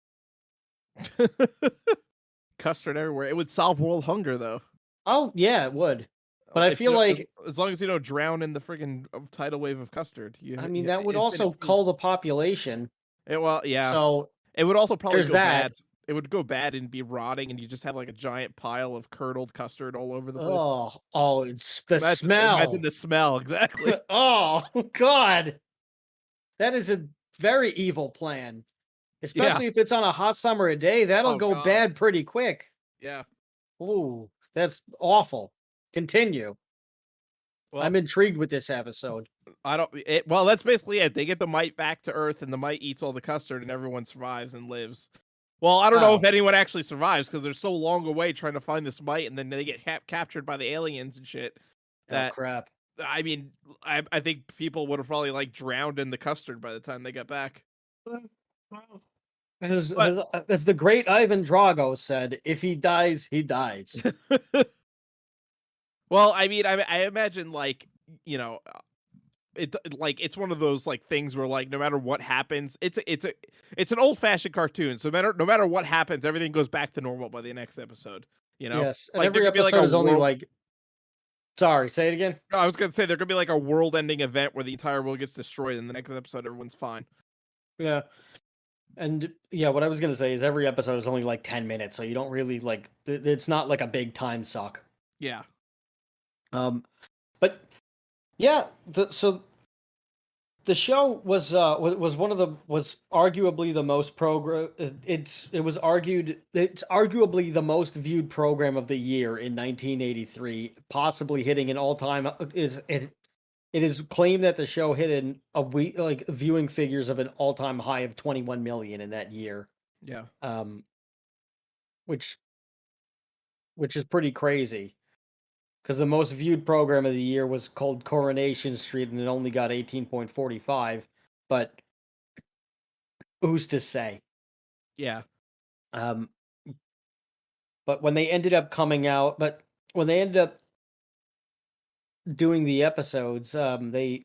S2: Custard everywhere. It would solve world hunger though.
S1: Oh, yeah, it would. But I
S2: If you
S1: feel
S2: don't,
S1: like
S2: as long as you don't drown in the friggin' tidal wave of custard,
S1: I
S2: you
S1: mean,
S2: you
S1: that would also
S2: infinite food.
S1: cull the population.
S2: Well, yeah.
S1: So,
S2: It would also probably
S1: there's
S2: go
S1: that.
S2: bad. It would go bad and be rotting, and you just have like a giant pile of curdled custard all over the place.
S1: Oh, it's the
S2: Imagine
S1: smell.
S2: the smell exactly.
S1: Oh, god. That is a very evil plan.
S2: Yeah.
S1: Especially if it's on a hot summer day, that'll
S2: Oh
S1: go
S2: god.
S1: bad pretty quick.
S2: Yeah.
S1: Ooh, that's awful. Continue.
S2: Well,
S1: I'm intrigued with this episode.
S2: I don't. Well, that's basically it. They get the mite back to Earth, and the mite eats all the custard, and everyone survives and lives. Well, I don't know if
S1: Oh,
S2: anyone actually survives because they're so long away trying to find this mite, and then they get captured by the aliens and shit.
S1: oh
S2: That
S1: crap.
S2: I mean, I think people would have probably like drowned in the custard by the time they got back.
S1: As,
S2: But
S1: as, as the great Ivan Drago said, if he dies, he dies.
S2: well, I mean, I imagine like you know it's one of those like things where like no matter what happens, it's an old fashioned cartoon. So no matter what happens, everything goes back to normal by the next episode.
S1: Yes, and
S2: Like there
S1: every
S2: could be like a
S1: episode is only
S2: world.
S1: like. Sorry, say it again.
S2: I was gonna say there could be like a world ending event where the entire world gets destroyed, and the next episode everyone's fine.
S1: Yeah. And yeah, what I was gonna say is every episode is only like 10 minutes, so you don't really like. It's not like a big time suck.
S2: Yeah,
S1: But yeah, so the show was one of the was arguably the most it's arguably the most viewed program of the year in 1983, possibly hitting an all-time it is claimed that the show hit a week like viewing figures of an all-time high of 21 million in that year.
S2: yeah,
S1: Um which which is pretty crazy because the most viewed program of the year was called Coronation Street and it only got 18.45, but who's to say?
S2: yeah,
S1: Um, but when they ended up coming out, but when they ended up doing the episodes, they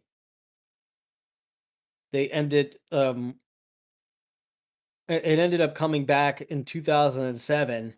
S1: ended it ended up coming back in 2007,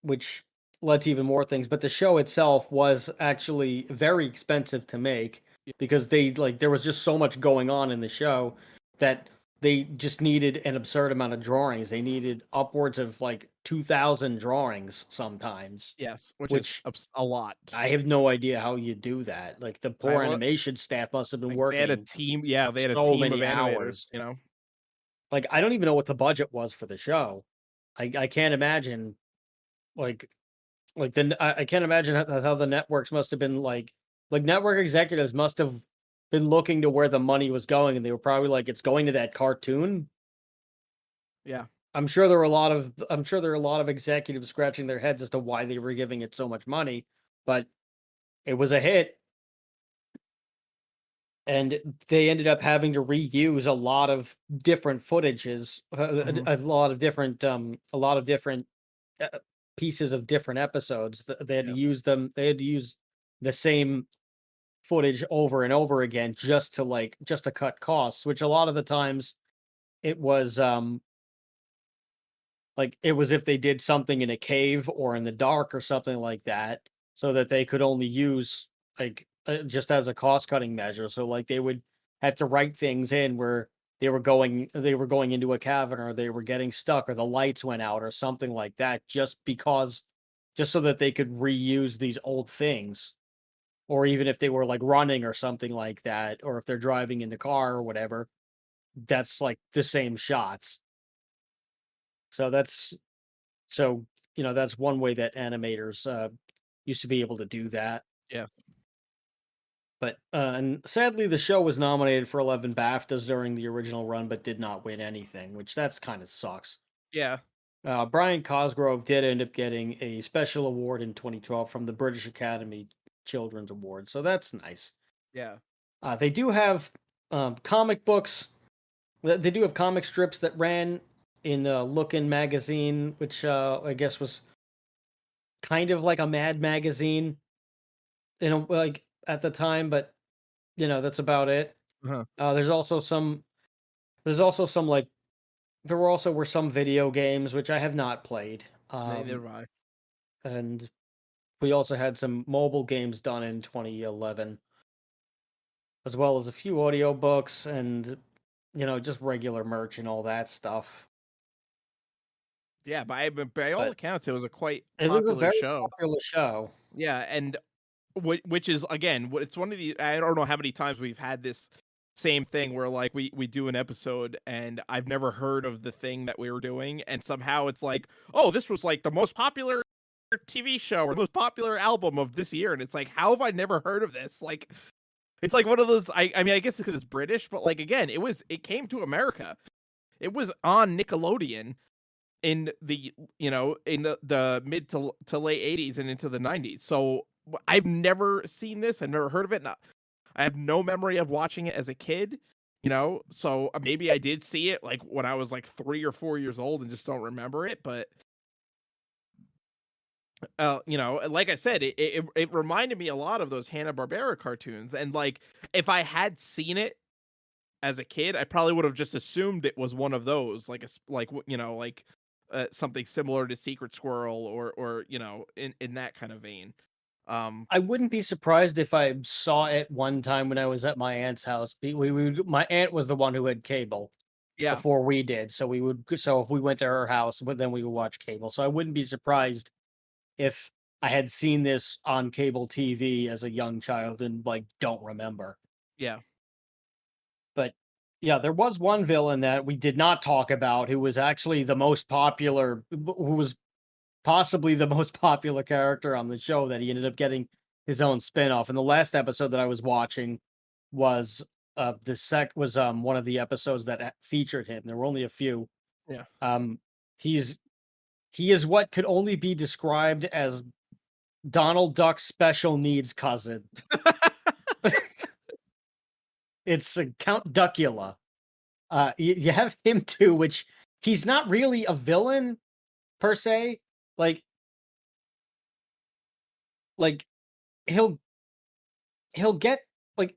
S1: which led to even more things. But the show itself was actually very expensive to make
S2: yeah,
S1: because they like there was just so much going on in the show that they just needed an absurd amount of drawings. They needed upwards of like 2,000 drawings sometimes,
S2: Yes, which is
S1: which
S2: a lot.
S1: I have no idea how you do that. Like the
S2: I
S1: poor
S2: wa
S1: animation staff must have been
S2: Like, they had a
S1: working
S2: team, yeah, they had a
S1: so
S2: team of
S1: many
S2: animators,
S1: hours.
S2: you know?
S1: Like I don't even know what the budget was for the show. I can't imagine like I can't imagine how the networks must have been like network executives must have been looking to where the money was going, and they were probably like, it's going to that cartoon.
S2: Yeah.
S1: I'm sure there are a lot of executives scratching their heads as to why they were giving it so much money, but it was a hit, and they ended up having to reuse a lot of different footages,
S2: Mhm.
S1: a lot of different uh, pieces of different episodes. They had to
S2: Yes.
S1: use them. They had to use the same footage over and over again just to cut costs. Which a lot of the times it was like it was if they did something in a cave or in the dark or something like that, so that they could only use just as a cost cutting measure. So like they would have to write things in where they were going into a cavern, or they were getting stuck, or the lights went out or something like that, just so that they could reuse these old things. Or even if they were like running or something like that, or if they're driving in the car or whatever, that's like the same shots. So so, that's one way that animators, used to be able to do that.
S2: Yes.
S1: But, and sadly, the show was nominated for 11 BAFTAs during the original run, but did not win anything, which that's kind of sucks.
S2: Yeah.
S1: Brian Cosgrove did end up getting a special award in 2012 from the British Academy Children's Award, so that's nice.
S2: Yeah.
S1: They do have comic books. They do have comic strips that ran in Lookin' magazine, which I guess was kind of like a Mad magazine, like at the time, but that's about it.
S2: Uh-huh.
S1: There's also some. There's also some like there were some video games which I have not played.
S2: Neither have I.
S1: And we also had some mobile games done in 2011, as well as a few audiobooks and just regular merch and all that stuff.
S2: Yeah, by all
S1: But
S2: accounts, it was a quite
S1: it was a
S2: popular
S1: very
S2: show.
S1: popular show.
S2: Yeah, and which is again, it's one of the, I don't know how many times we've had this same thing where like we do an episode and I've never heard of the thing that we were doing, and somehow it's like, oh, this was like the most popular TV show or most popular album of this year, and it's like, how have I never heard of this? Like, it's like one of those. I mean, I guess because it's British, but like again, it came to America. It was on Nickelodeon in the, in the mid to late 80s and into the 90s. So I've never seen this. I've never heard of it. I have no memory of watching it as a kid, so maybe I did see it like when I was like 3 or 4 years old and just don't remember it. But like I said, it reminded me a lot of those Hanna-Barbera cartoons. And like, if I had seen it as a kid, I probably would have just assumed it was one of those, like like something similar to Secret Squirrel, or in that kind of vein.
S1: I wouldn't be surprised if I saw it one time when I was at my aunt's house. My aunt was the one who had cable
S2: Yeah,
S1: before we did, so if we went to her house, but then we would watch cable. So I wouldn't be surprised if I had seen this on cable TV as a young child and like don't remember.
S2: yeah.
S1: But yeah, there was one villain that we did not talk about who was actually the most popular, who was possibly the most popular character on the show, that he ended up getting his own spin-off. And the last episode that I was watching was one of the episodes that featured him. There were only a few.
S2: Yeah.
S1: Um he's he is what could only be described as Donald Duck's special needs cousin. It's Count Duckula. You have him too, which he's not really a villain per se. Like like he'll he'll get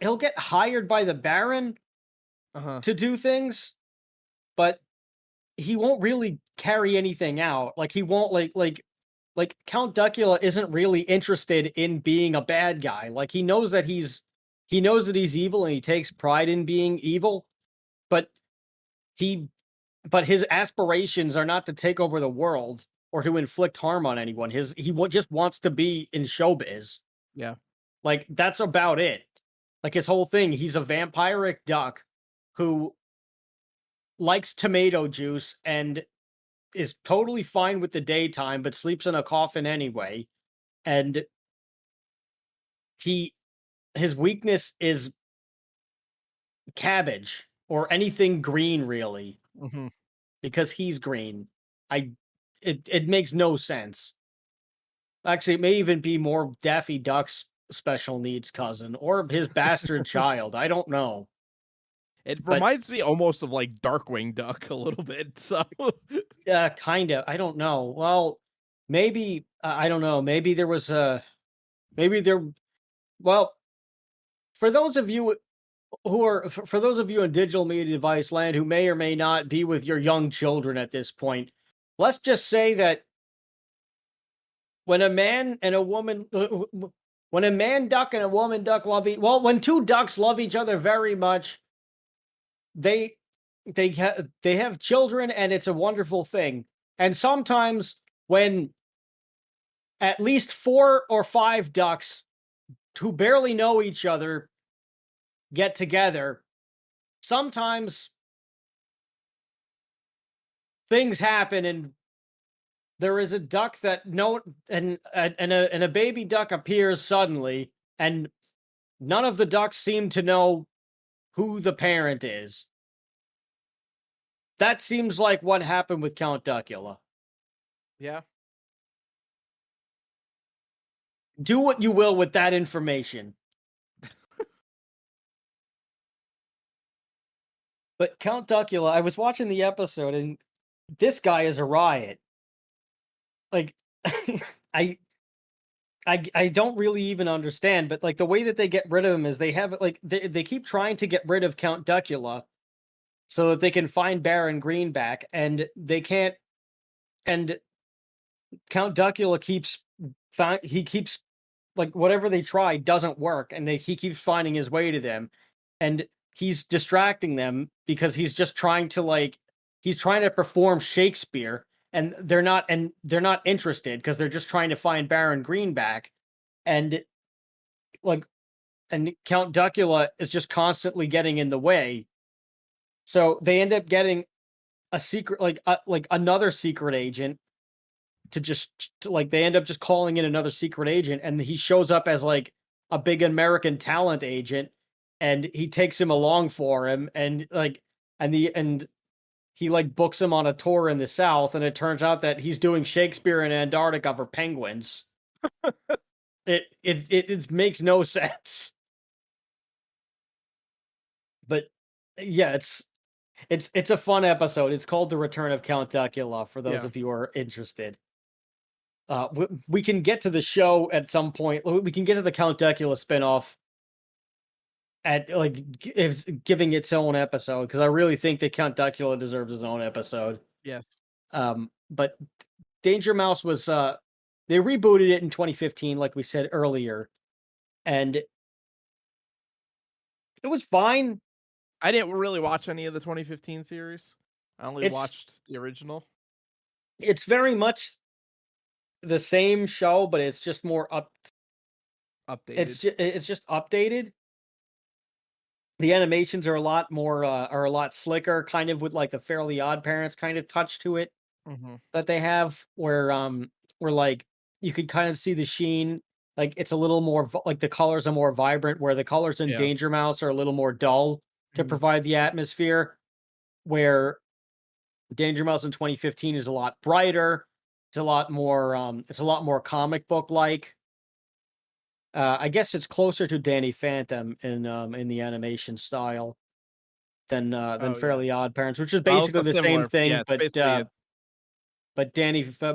S1: he'll get hired by the Baron
S2: Uh-huh.
S1: to do things, but he won't really carry anything out. Like he won't like Count Duckula isn't really interested in being a bad guy. Like he knows that he's evil and he takes pride in being evil, but but his aspirations are not to take over the world or to inflict harm on anyone. Just wants to be in showbiz.
S2: Yeah.
S1: Like, that's about it. Like, his whole thing, he's a vampiric duck who likes tomato juice and is totally fine with the daytime, but sleeps in a coffin anyway. And he his weakness is cabbage or anything green, really,
S2: Hmm.
S1: because he's green. I it makes no sense. Actually, it may even be more Daffy Duck's special needs cousin or his bastard child. I don't know.
S2: It
S1: But
S2: reminds me almost of like Darkwing Duck a little bit. So
S1: yeah, kind of. I don't know. Well, maybe I don't know. Maybe there was a maybe there. Well, for those of you for those of you in digital media device land who may or may not be with your young children at this point, let's just say that when a man and a woman, when a man duck and a woman duck when two ducks love each other very much, they they have children, and it's a wonderful thing. And sometimes when at least 4 or 5 ducks who barely know each other get together, sometimes things happen, and there is a duck that no and a baby duck appears suddenly, and none of the ducks seem to know who the parent is. That seems like what happened with Count Duckula.
S2: yeah.
S1: Do what you will with that information. But Count Duckula, I was watching the episode, and this guy is a riot. Like, I I don't really even understand, but like the way that they get rid of him is they have it like they keep trying to get rid of Count Duckula so that they can find Baron Greenback, and they can't. And Count Duckula keeps like whatever they try doesn't work, and he keeps finding his way to them, and he's distracting them because he's trying to perform Shakespeare, and they're not interested because they're just trying to find Baron Greenback, and like and Count Duckula is just constantly getting in the way. So they end up getting a secret, like another secret agent like they end up just calling in another secret agent, and he shows up as like a big American talent agent, and he takes him along for him, and and he like books him on a tour in the South, and it turns out that he's doing Shakespeare in Antarctica for penguins. It makes no sense. But yeah, it's a fun episode. It's called The Return of Count Duckula for those
S2: Yeah.
S1: of you who are interested. We can get to the show at some point. We can get to the Count Duckula spinoff at it's giving its own episode, because I really think that Count Duckula deserves his own episode.
S2: Yes.
S1: But Danger Mouse was they rebooted it in 2015, like we said earlier, and it was fine.
S2: I didn't really watch any of the 2015 series. I only
S1: It's
S2: watched the original.
S1: it's very much the same show, but it's just more
S2: Updated.
S1: it's just updated. The animations are a lot slicker, kind of with like the Fairly Odd Parents kind of touch to it
S2: Hmm.
S1: that they have, where like you could kind of see the sheen. Like it's a little more like the colors are more vibrant, where the colors in
S2: Yeah.
S1: Danger Mouse are a little more dull to
S2: Mhm.
S1: provide the atmosphere. Where Danger Mouse in 2015 is a lot brighter. It's a lot more comic book like. I guess it's closer to Danny Phantom in the animation style than
S2: Oh yeah.
S1: Fairly Odd Parents, which is
S2: Also
S1: basically the same
S2: similar. Yeah,
S1: thing,
S2: it's basically it.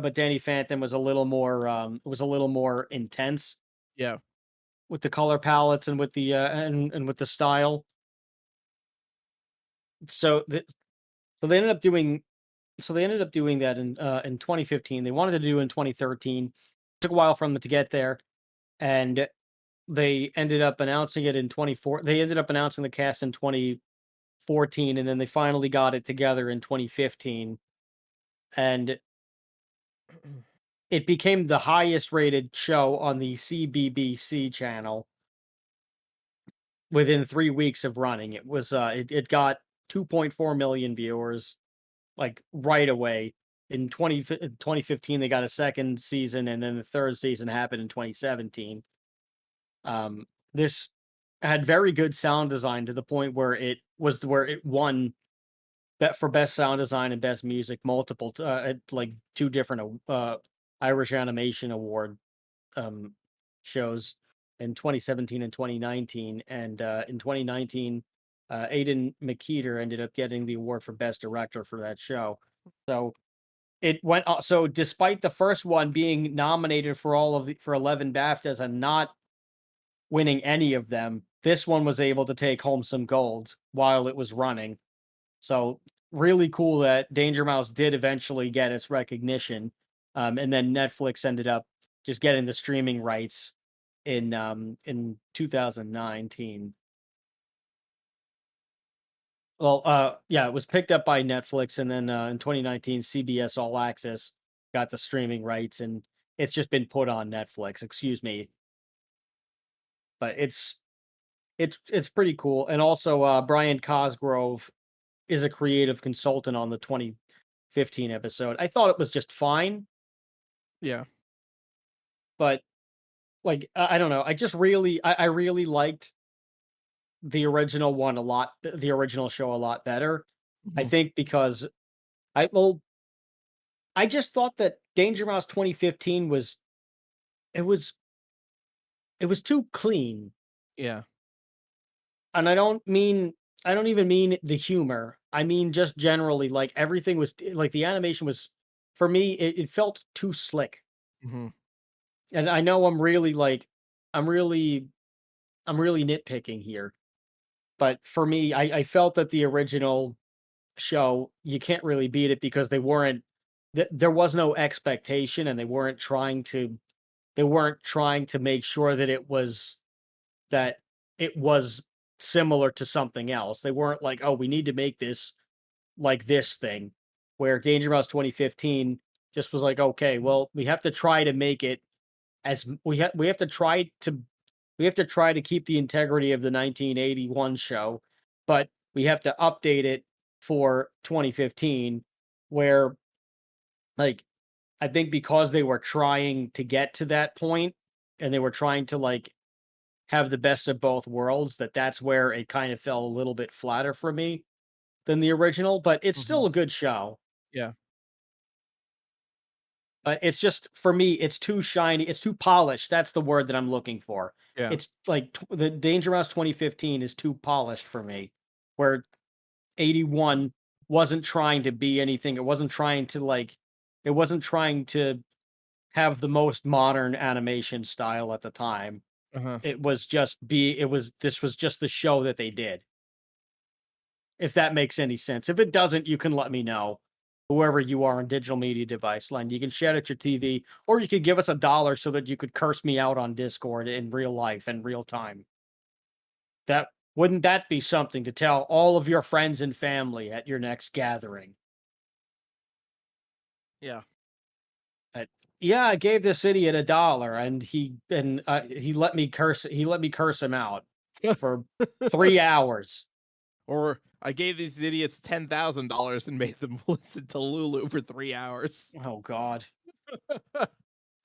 S1: but Danny Phantom was a little more intense
S2: Yeah.
S1: with the color palettes and with the and with the style. So so they ended up doing that in 2015. They wanted to do it in 2013. Took a while for them to get there, and they ended up announcing it in 24. They ended up announcing the cast in 2014, 2014, and then they finally got it together in 2015, and it became the highest rated show on the CBBC channel within 3 weeks of running. It got 2.4 million viewers, like, right away. In 2015, they got a second season, and then the third season happened in 2017. This had very good sound design to the point where it won for best sound design and best music multiple at like two different Irish Animation Award um, shows in 2017 and 2019. And in 2019, Aidan McKeeter ended up getting the award for best director for that show. So it went. So despite the first one being nominated for 11 BAFTAs and not winning any of them, this one was able to take home some gold while it was running. So really cool that Danger Mouse did eventually get its recognition, and then Netflix ended up just getting the streaming rights in 2019. Well, yeah, it was picked up by Netflix, and then in 2019, CBS All Access got the streaming rights, and it's just been put on Netflix. Excuse me, but it's pretty cool. And also, Brian Cosgrove is a creative consultant on the 2015 episode. I thought it was just fine,
S2: Yeah.
S1: but like I don't know. I really liked the original one a lot, the original show a lot better. I
S2: Mhm.
S1: think because I well, I just thought that Danger Mouse 2015 it was it was too clean.
S2: Yeah.
S1: And I don't even mean the humor. I mean just generally like everything was like the animation was for me it felt too slick.
S2: Mhm.
S1: And I know I'm really I'm really nitpicking here, but for me, I felt that the original show, you can't really beat it because there was no expectation, and they weren't trying to make sure that it was similar to something else. They weren't like, "Oh, we need to make this like this thing." Where Danger Mouse 2015 just was like, "Okay, well, we have to try to make it we have to try to keep the integrity of the 1981 show, but we have to update it for 2015, where like I think because they were trying to get to that point and they were trying to like have the best of both worlds, that's where it kind of fell a little bit flatter for me than the original, but it's
S2: Mhm.
S1: still a good show.
S2: Yeah.
S1: But it's just for me, it's too shiny, it's too polished. That's the word that I'm looking for.
S2: Yeah.
S1: It's like the Danger Mouse 2015 is too polished for me, where 81 wasn't trying to be anything. It wasn't trying to have the most modern animation style at the time.
S2: Uh-huh.
S1: This was just the show that they did. If that makes any sense. If it doesn't, you can let me know. Whoever you are on digital media device line, you can shout at your TV, or you could give us $1 so that you could curse me out on Discord in real life and real time. That wouldn't that be something to tell all of your friends and family at your next gathering?
S2: Yeah.
S1: Uh, yeah, I gave this idiot $1, and he let me curse him out for 3 hours.
S2: Or I gave these idiots $10,000 and made them listen to Lulu for 3 hours.
S1: Oh God.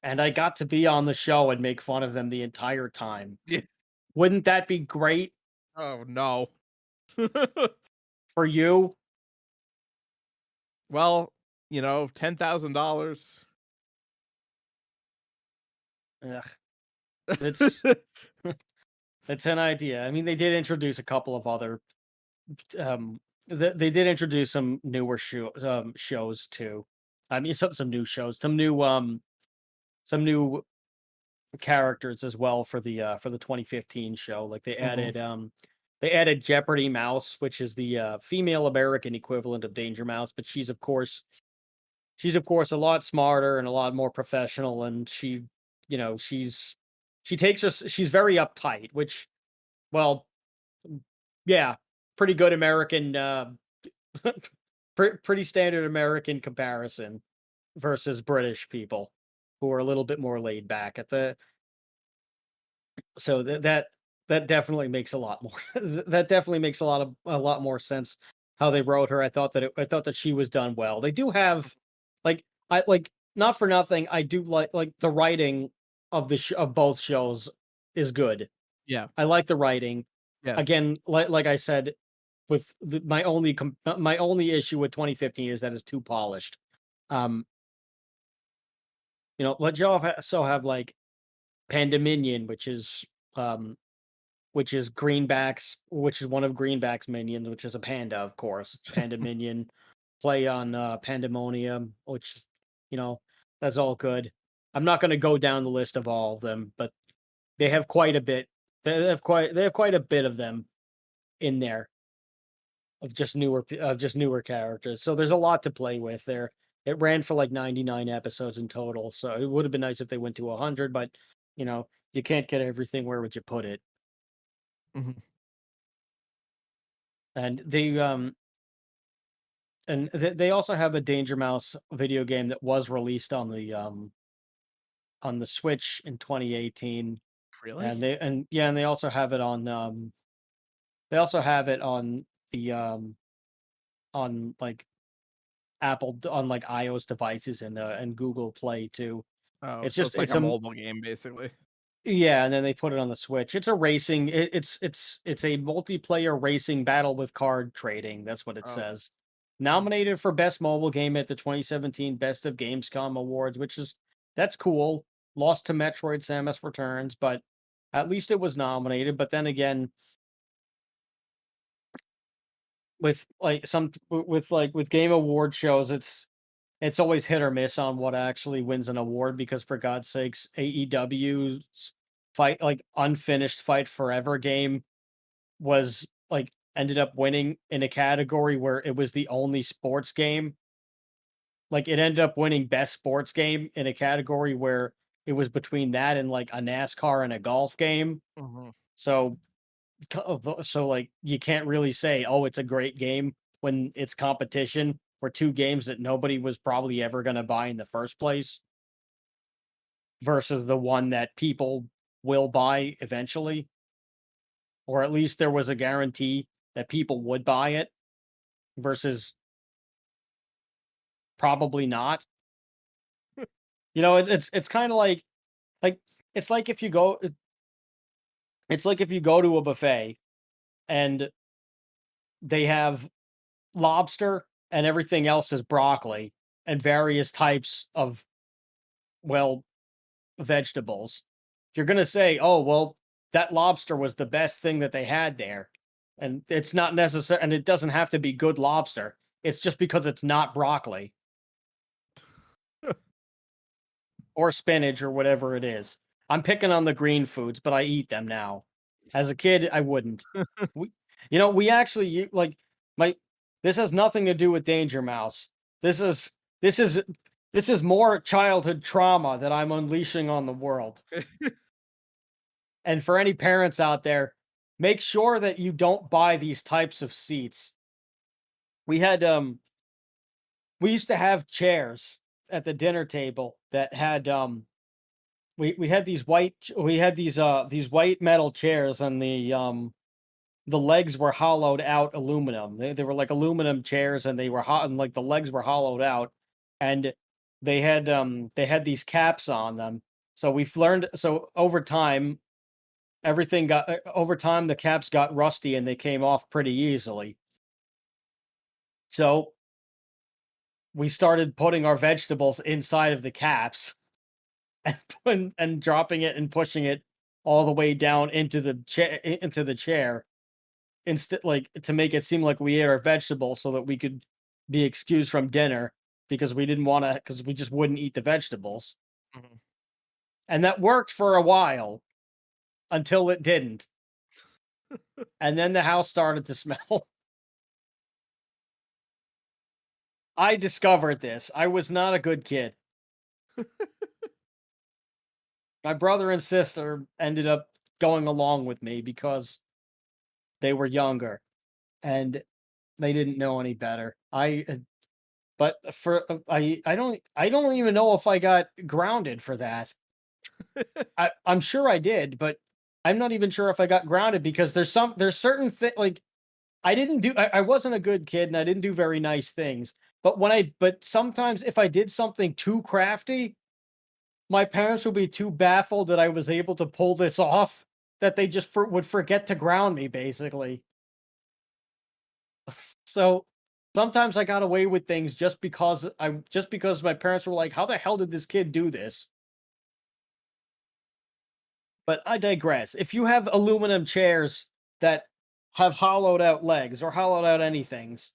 S1: And I got to be on the show and make fun of them the entire time.
S2: Yeah.
S1: Wouldn't that be great
S2: Oh, no.
S1: for you?
S2: Well, $10,000.
S1: Ugh, it's it's an idea. I mean, they did introduce a couple of other they did introduce some newer shows too. I mean, some new shows, some new characters as well for the 2015 show. Like
S2: Mhm.
S1: they added Jeopardy Mouse, which is the female American equivalent of Danger Mouse, but she's of course a lot smarter and a lot more professional, and you know, she's very uptight, which well, yeah. pretty good American, pretty standard American comparison versus British people who are a little bit more laid back at the so that definitely makes a lot more that definitely makes a lot more sense how they wrote her. I thought that she was done well. They do have like I like not for nothing, I do like the writing of of both shows is good.
S2: Yeah.
S1: I like the writing.
S2: Yes.
S1: Again, like I said, my only issue with 2015 is that it's too polished. Um, let you also have like Pandemonium, um which is one of Greenback's minions, which is a panda, of course. Pandemonium, play on Pandemonium, which you know, that's all good. I'm not gonna go down the list of all of them, but they have quite a bit. They have quite a bit of them in there of just newer characters. So there's a lot to play with there. It ran for like 99 episodes in total, so it would have been nice if they went to 100, but you can't get everything. Where would you put it?
S2: Mhm.
S1: And they also have a Danger Mouse video game that was released on the Switch in 2018,
S2: Really?
S1: and they also have it on they also have it the on like on like iOS devices and Google Play too.
S2: Oh,
S1: It's
S2: so
S1: just
S2: it's like
S1: it's
S2: a
S1: a
S2: mobile game, basically.
S1: Yeah, and then they put it on the Switch. It's a racing. It's a multiplayer racing battle with card trading. That's what it
S2: Oh.
S1: says.
S2: Mhm.
S1: Nominated for best mobile game at the 2017 Best of Gamescom Awards, that's cool. Lost to Metroid: Samus Returns, but at least it was nominated. But then again, with game award shows, it's always hit or miss on what actually wins an award because for God's sakes, AEW's unfinished Fight Forever game was ended up winning in a category where it was the only sports game. Like it ended up winning best sports game in a category where it was between that and like a NASCAR and a golf game.
S2: Mhm.
S1: So you can't really say, "Oh, it's a great game," when it's competition for two games that nobody was probably ever going to buy in the first place versus the one that people will buy eventually, or at least there was a guarantee that people would buy it versus probably not. It's kind of like it's like if you go it's like if you go to a buffet and they have lobster and everything else is broccoli and various types of, well, vegetables. You're going to say, "Oh, well, that lobster was the best thing that they had there." And it's not necessary, and it doesn't have to be good lobster. It's just because it's not broccoli or spinach or whatever it is. I'm picking on the green foods, but I eat them now. As a kid, I wouldn't. We, we actually like my. This has nothing to do with Danger Mouse. This is this is this is more childhood trauma that I'm unleashing on the world. And for any parents out there, make sure that you don't buy these types of seats. We had we used to have chairs at the dinner table that had we had these white metal chairs, and the legs were hollowed out aluminum. They were like aluminum chairs, and they were hot, and like the legs were hollowed out, and they had these caps on them. So we've learned so over time over time the caps got rusty and they came off pretty easily. So we started putting our vegetables inside of the caps and dropping it and pushing it all the way down into the chair, instead, like, to make it seem like we ate our vegetables so that we could be excused from dinner because we didn't want to because we just wouldn't eat the vegetables.
S2: Mhm.
S1: And that worked for a while until it didn't. And then the house started to smell. I discovered this. I was not a good kid. My brother and sister ended up going along with me because they were younger. and they didn't know any better. But for I don't even know if I got grounded for that. I'm sure I did, but I'm not even sure if I got grounded because there's certain like I wasn't a good kid and I didn't do very nice things. But sometimes if I did something too crafty, my parents would be too baffled that I was able to pull this off that they just would forget to ground me basically. So sometimes I got away with things just because my parents were like, "How the hell did this kid do this?" But I digress. If you have aluminum chairs that have hollowed out legs or hollowed out anythings,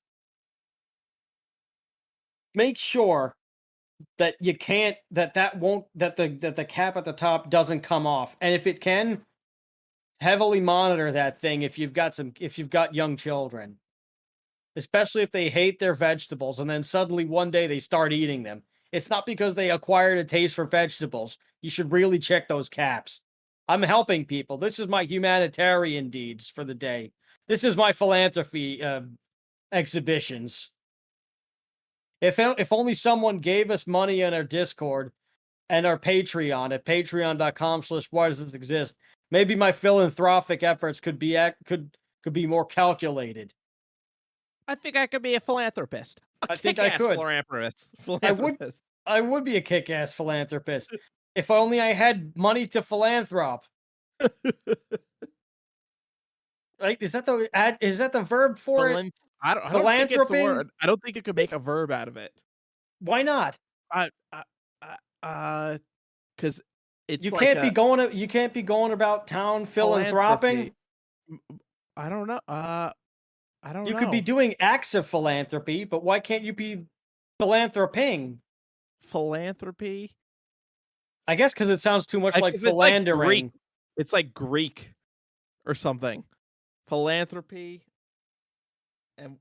S1: make sure that you can't that won't that the cap at the top doesn't come off. And if it can, heavily monitor that thing if you've got young children. Especially if they hate their vegetables and then suddenly one day they start eating them. It's not because they acquired a taste for vegetables. You should really check those caps. I'm helping people. This is my humanitarian deeds for the day. This is my philanthropy exhibitions. If only someone gave us money in our Discord and our Patreon at patreon.com/why does this exist, maybe my philanthropic efforts could be more calculated.
S2: I think I could be a philanthropist. A
S1: I think I
S2: kick-ass
S1: could.
S2: philanthropist.
S1: I would
S2: Philanthropist.
S1: I would be a kick-ass philanthropist if only I had money to philanthrop. Right? Is that the verb for it?
S2: Philan I don't think it's a
S1: Philanthroping?
S2: word. I don't think you could make a verb out of it.
S1: Why not?
S2: I I I 'cause it's
S1: You
S2: like
S1: can't be
S2: a
S1: going about town
S2: philanthropy.
S1: philanthroping.
S2: I don't know. I don't
S1: You could be
S2: know.
S1: doing acts of philanthropy, but why can't you be philanthroping?
S2: Philanthropy?
S1: I guess because it sounds too much like
S2: 'Cause it's like Greek.
S1: philandering.
S2: It's like Greek or something. Philanthropy and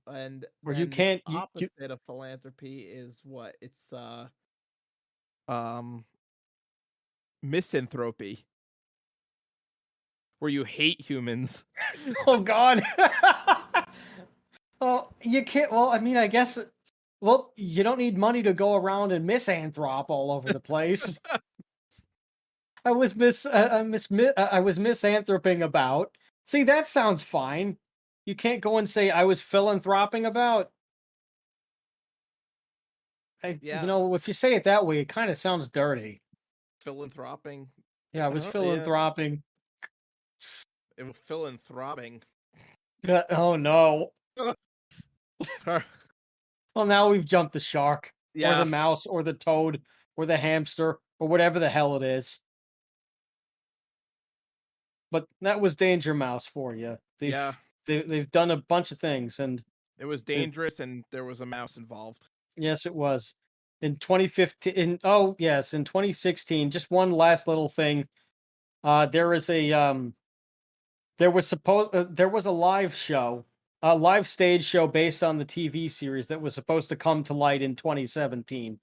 S1: Where you
S2: then the
S1: can't you
S2: opposite of philanthropy is what? It's um misanthropy, where you hate humans.
S1: Oh god. Well, you can't. Well, I mean, I guess. Well, you don't need money to go around and misanthrop all over the place. I was misanthroping about. See, that sounds fine. You can't go and say I was philanthroping about.
S2: Yeah,
S1: If you say it that way, it kind of sounds dirty.
S2: philanthroping.
S1: Yeah, I was
S2: Yeah,
S1: philanthroping.
S2: it was philanthroping.
S1: Oh no. Well, now we've jumped the shark, or the
S2: Yeah,
S1: mouse, or the toad, or the hamster, or whatever the hell it is. But that was Danger Mouse for you.
S2: yeah.
S1: They've done a bunch of things, and
S2: It was
S1: it,
S2: dangerous and there was a mouse involved.
S1: yes, it was in 2015. Oh yes, in 2016. Just one last little thing. There is a there was a live show, a live stage show based on the TV series that was supposed to come to light in 2017.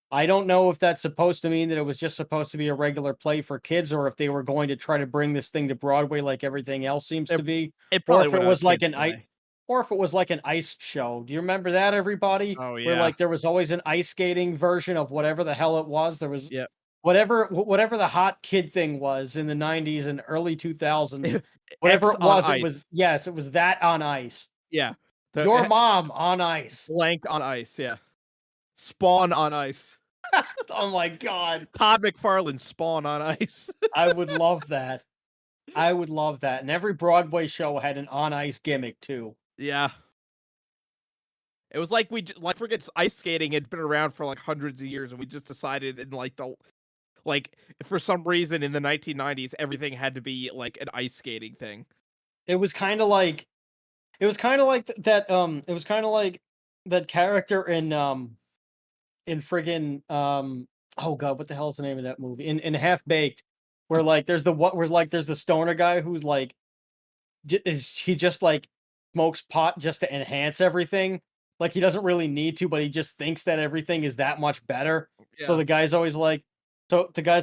S1: I don't know if that's supposed to mean that it was just supposed to be a regular play for kids, or if they were going to try to bring this thing to Broadway like everything else seems
S2: It
S1: to be,
S2: it
S1: or
S2: probably
S1: if it
S2: went on a
S1: was like
S2: kid's
S1: an ice,
S2: play.
S1: or if it was like an ice show. Do you remember that, everybody?
S2: Oh,
S1: Where
S2: yeah.
S1: like there was always an ice skating version of whatever the hell it was. There was
S2: Yep.
S1: whatever the hot kid thing was in the 90s and early 2000s. Whatever
S2: X
S1: it
S2: on
S1: was,
S2: ice.
S1: it was that on ice.
S2: Yeah. The
S1: Your mom on ice.
S2: blank on ice, yeah. Spawn on ice.
S1: Oh my god.
S2: Todd McFarlane Spawn on ice.
S1: I would love that. I would love that. And every Broadway show had an on ice gimmick too.
S2: Yeah. It was like like forget ice skating had been around for like hundreds of years and we just decided in like the like for some reason in the 1990s everything had to be like an ice skating thing.
S1: It was kind of like it was kind of like that character in friggin' oh god, what the hell is the name of that movie? In Half Baked, where like there's the stoner guy who's like he just like smokes pot just to enhance everything. Like he doesn't really need to, but he just thinks that everything is that much better. So
S2: Yeah.
S1: the guy's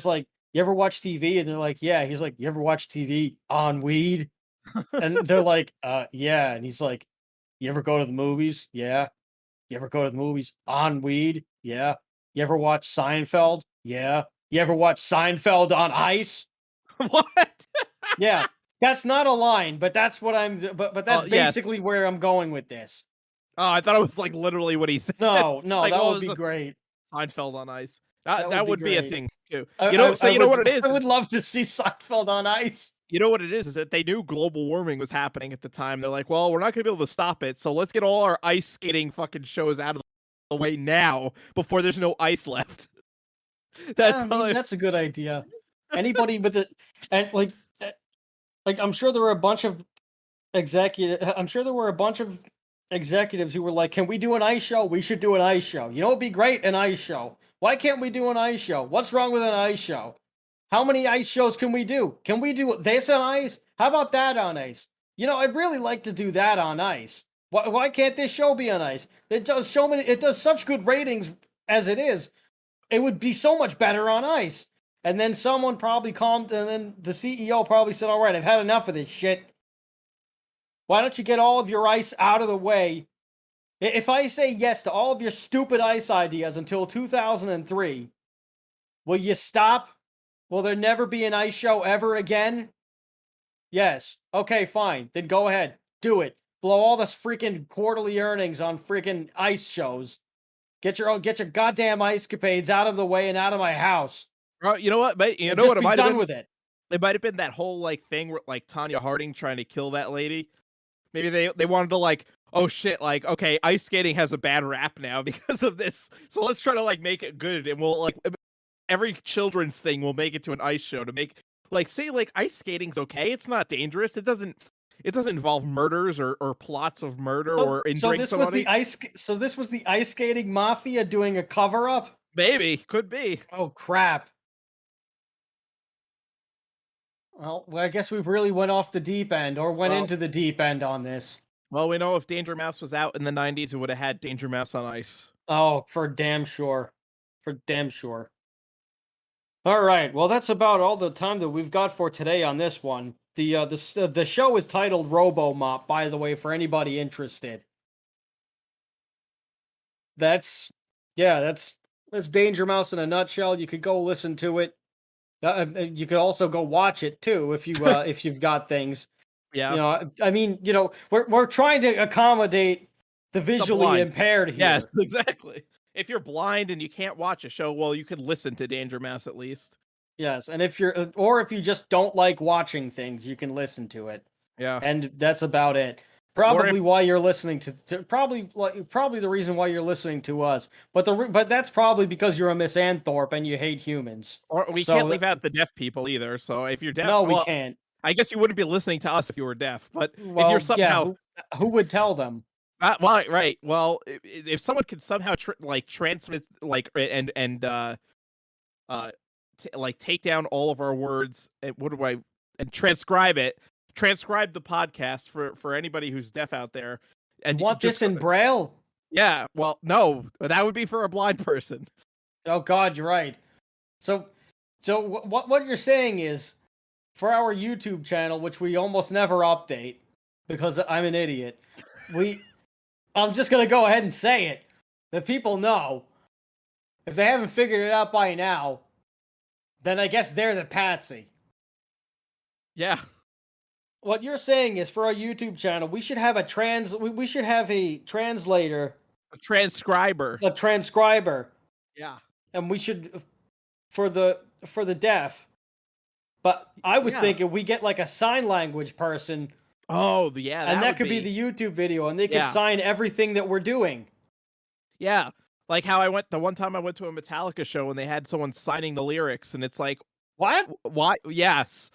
S1: like, "You ever watch TV?" And they're like, "Yeah." He's like, "You ever watch TV on weed?" And they're like, yeah. And he's like, you ever go to the movies? Yeah. You ever go to the movies on weed? Yeah. You ever watch Seinfeld? Yeah. You ever watch Seinfeld on ice?
S2: What?
S1: Yeah. That's not a line, but that's what but
S2: Oh,
S1: that's
S2: yes.
S1: basically where I'm going with this.
S2: Oh, I thought it was, like, literally what he said.
S1: No, no,
S2: Like,
S1: that
S2: what
S1: would
S2: was
S1: be
S2: the
S1: great.
S2: Seinfeld on ice?
S1: That would
S2: That
S1: be
S2: would be a
S1: great.
S2: thing too.
S1: I
S2: You
S1: I
S2: know, so
S1: I
S2: you know
S1: would
S2: what it
S1: I
S2: is?
S1: would love to see Seinfeld on ice.
S2: You know what it is that they knew global warming was happening at the time. They're like, "Well, we're not gonna be able to stop it, so let's get all our ice skating fucking shows out of the way now before there's no ice left." That's
S1: I
S2: how
S1: mean, that's a good idea. Anybody with it, and like I'm sure there were a bunch of I'm sure there were a bunch of executives who were like, "Can we do an ice show? We should do an ice show. You know, it'd be great, an ice show. Why can't we do an ice show? What's wrong with an ice show? How many ice shows can we do? Can we do this on ice? How about that on ice? You know, I'd really like to do that on ice. Why can't this show be on ice? It does so many. It does such good ratings as it is. It would be so much better on ice." And then someone probably calmed, and then the CEO probably said, "All right, I've had enough of this shit. Why don't you get all of your ice out of the way? If I say yes to all of your stupid ice ideas until 2003, will you stop? Will there never be an ice show ever again?" Yes. Okay, fine. Then go ahead. Do it. Blow all this freaking quarterly earnings on freaking ice shows. Get your goddamn ice capades out of the way and out of my house.
S2: you know what? You
S1: And
S2: know
S1: just
S2: what it
S1: be
S2: might have
S1: done
S2: been?
S1: with it.
S2: It might have been that whole like thing where like Tanya Harding trying to kill that lady. Maybe they wanted to like, oh shit, like okay, ice skating has a bad rap now because of this. So let's try to like make it good, and we'll like every children's thing will make it to an ice show to make like say like ice skating's okay. It's not dangerous. It doesn't involve murders or plots of murder
S1: So,
S2: or
S1: so
S2: injuring
S1: this was
S2: somebody.
S1: the ice. So this was the ice skating mafia doing a cover up.
S2: Maybe could be.
S1: Oh crap! Well, I guess we've really went off the deep end, or went
S2: Well,
S1: into the deep end on this.
S2: well, we know if Danger Mouse was out in the '90s, it would have had Danger Mouse on ice.
S1: Oh, for damn sure. For damn sure. All right. Well, that's about all the time that we've got for today on this one. The show is titled Robo Mop, by the way, for anybody interested. That's yeah, that's Danger Mouse in a nutshell. You could go listen to it. You could also go watch it too if you've got things. You
S2: Yeah,
S1: know, I mean, you know, we're trying to accommodate the
S2: the
S1: visually
S2: blind.
S1: impaired
S2: Yes,
S1: here.
S2: exactly. If you're blind and you can't watch a show, well, you could listen to Danger Mouse at least.
S1: Yes, and if you're or if you just don't like watching things, you can listen to it.
S2: Yeah.
S1: And that's about it.
S2: Or if
S1: Probably why you're listening probably the reason why you're listening to us. But that's probably because you're a misanthrope and you hate humans.
S2: or we can't
S1: So
S2: leave out the deaf people either. So if you're deaf,
S1: no, we
S2: well,
S1: can't.
S2: I guess you wouldn't be listening to us if you were deaf. But if you're
S1: Well, yeah,
S2: somehow
S1: who would tell them?
S2: well, right, well, if someone could somehow like transmit like and uh like take down all of our words and what do I and transcribe the podcast for anybody who's deaf out there
S1: You
S2: and
S1: want
S2: just
S1: this in Braille?
S2: yeah, well, no, that would be for a blind person.
S1: Oh God, you're right. So, what you're saying is, for our YouTube channel, which we almost never update because I'm an idiot, I'm just gonna go ahead and say it. The people know. If they haven't figured it out by now, then I guess they're the patsy.
S2: Yeah,
S1: What you're saying is, for our YouTube channel, we should have we should have a translator,
S2: a transcriber.
S1: a transcriber,
S2: Yeah,
S1: and we should for the deaf. But I was
S2: yeah.
S1: thinking we get like a sign language person,
S2: Oh, yeah,
S1: and
S2: that
S1: that
S2: would
S1: could be
S2: be.
S1: the YouTube video, and they could
S2: Yeah,
S1: sign everything that we're doing.
S2: yeah. Like how I went the one time I went to a Metallica show and they had someone signing the lyrics, and it's like,
S1: What?
S2: why? Yes,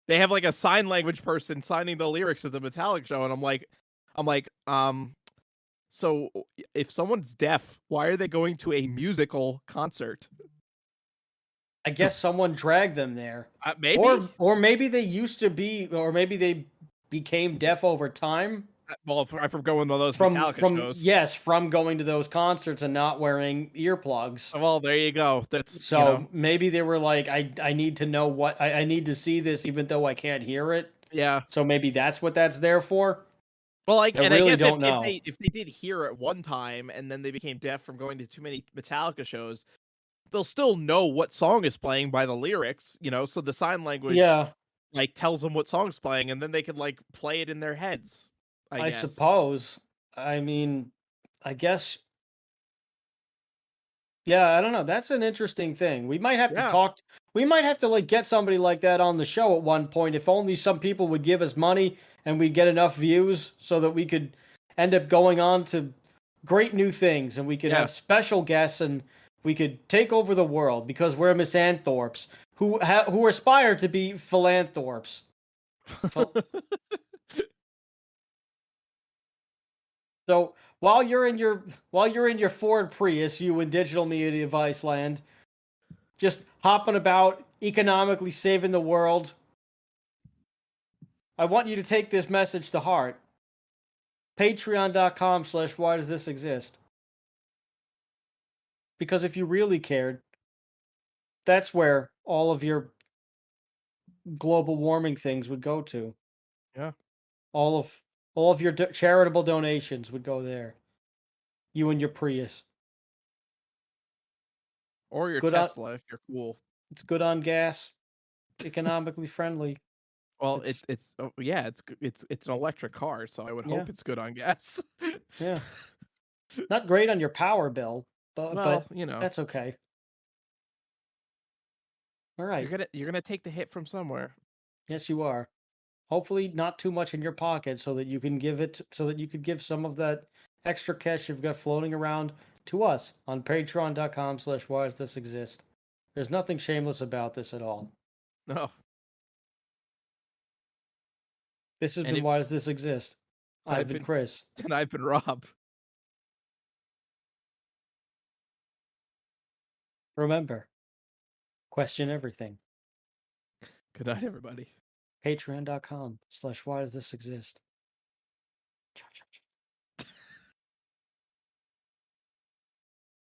S2: they have like a sign language person signing the lyrics at the Metallica show, and I'm like, so if someone's deaf, why are they going to a musical concert?
S1: I guess someone dragged them there.
S2: Maybe.
S1: Or maybe they used to be, or maybe they became deaf over time
S2: Well, from going to those
S1: from
S2: Metallica
S1: from
S2: shows.
S1: yes, from going to those concerts and not wearing earplugs.
S2: Well, there you go. That's
S1: So maybe they were like, I need to know I need to see this even though I can't hear it.
S2: Yeah.
S1: So maybe that's what that's there for.
S2: Well, like,
S1: I
S2: and I
S1: really
S2: guess
S1: don't know.
S2: if they did hear at one time and then they became deaf from going to too many Metallica shows, they'll still know what song is playing by the lyrics, so the sign language,
S1: Yeah,
S2: like, tells them what song's playing, and then they can, like, play it in their heads, I
S1: I
S2: guess.
S1: suppose. I mean, I guess. Yeah, I don't know. That's an interesting thing. We might have to
S2: Yeah,
S1: talk. We might have to like get somebody like that on the show at one point. If only some people would give us money and we'd get enough views so that we could end up going on to great new things and we could
S2: yeah.
S1: have special guests and we could take over the world because we're misanthropes who aspire to be philanthropes. Phil- So while you're in your Ford Prius, you in digital media device land, just hopping about, economically saving the world. I want you to take this message to heart. Patreon.com/why does this exist? Because if you really cared, that's where all of your global warming things would go to.
S2: Yeah.
S1: All of all of your charitable donations would go there. You and your Prius.
S2: Or
S1: It's
S2: your
S1: good on
S2: Tesla if you're cool.
S1: it's good on gas, economically friendly.
S2: Well,
S1: It's
S2: yeah, it's an electric car, so I would
S1: yeah,
S2: hope it's good on gas.
S1: yeah. Not great on your power bill, but
S2: Well,
S1: that's okay. All right.
S2: you're gonna take the hit from somewhere.
S1: Yes, you are. Hopefully not too much in your pocket so that you can give some of that extra cash you've got floating around to us on patreon.com/why does this exist. There's nothing shameless about this at all.
S2: No.
S1: This has
S2: And
S1: been
S2: if
S1: Why Does This Exist? I've
S2: I've
S1: been
S2: been
S1: Chris.
S2: and I've been Rob.
S1: Remember, question everything.
S2: Good night, everybody.
S1: Patreon.com/why does this exist. Ciao, ciao.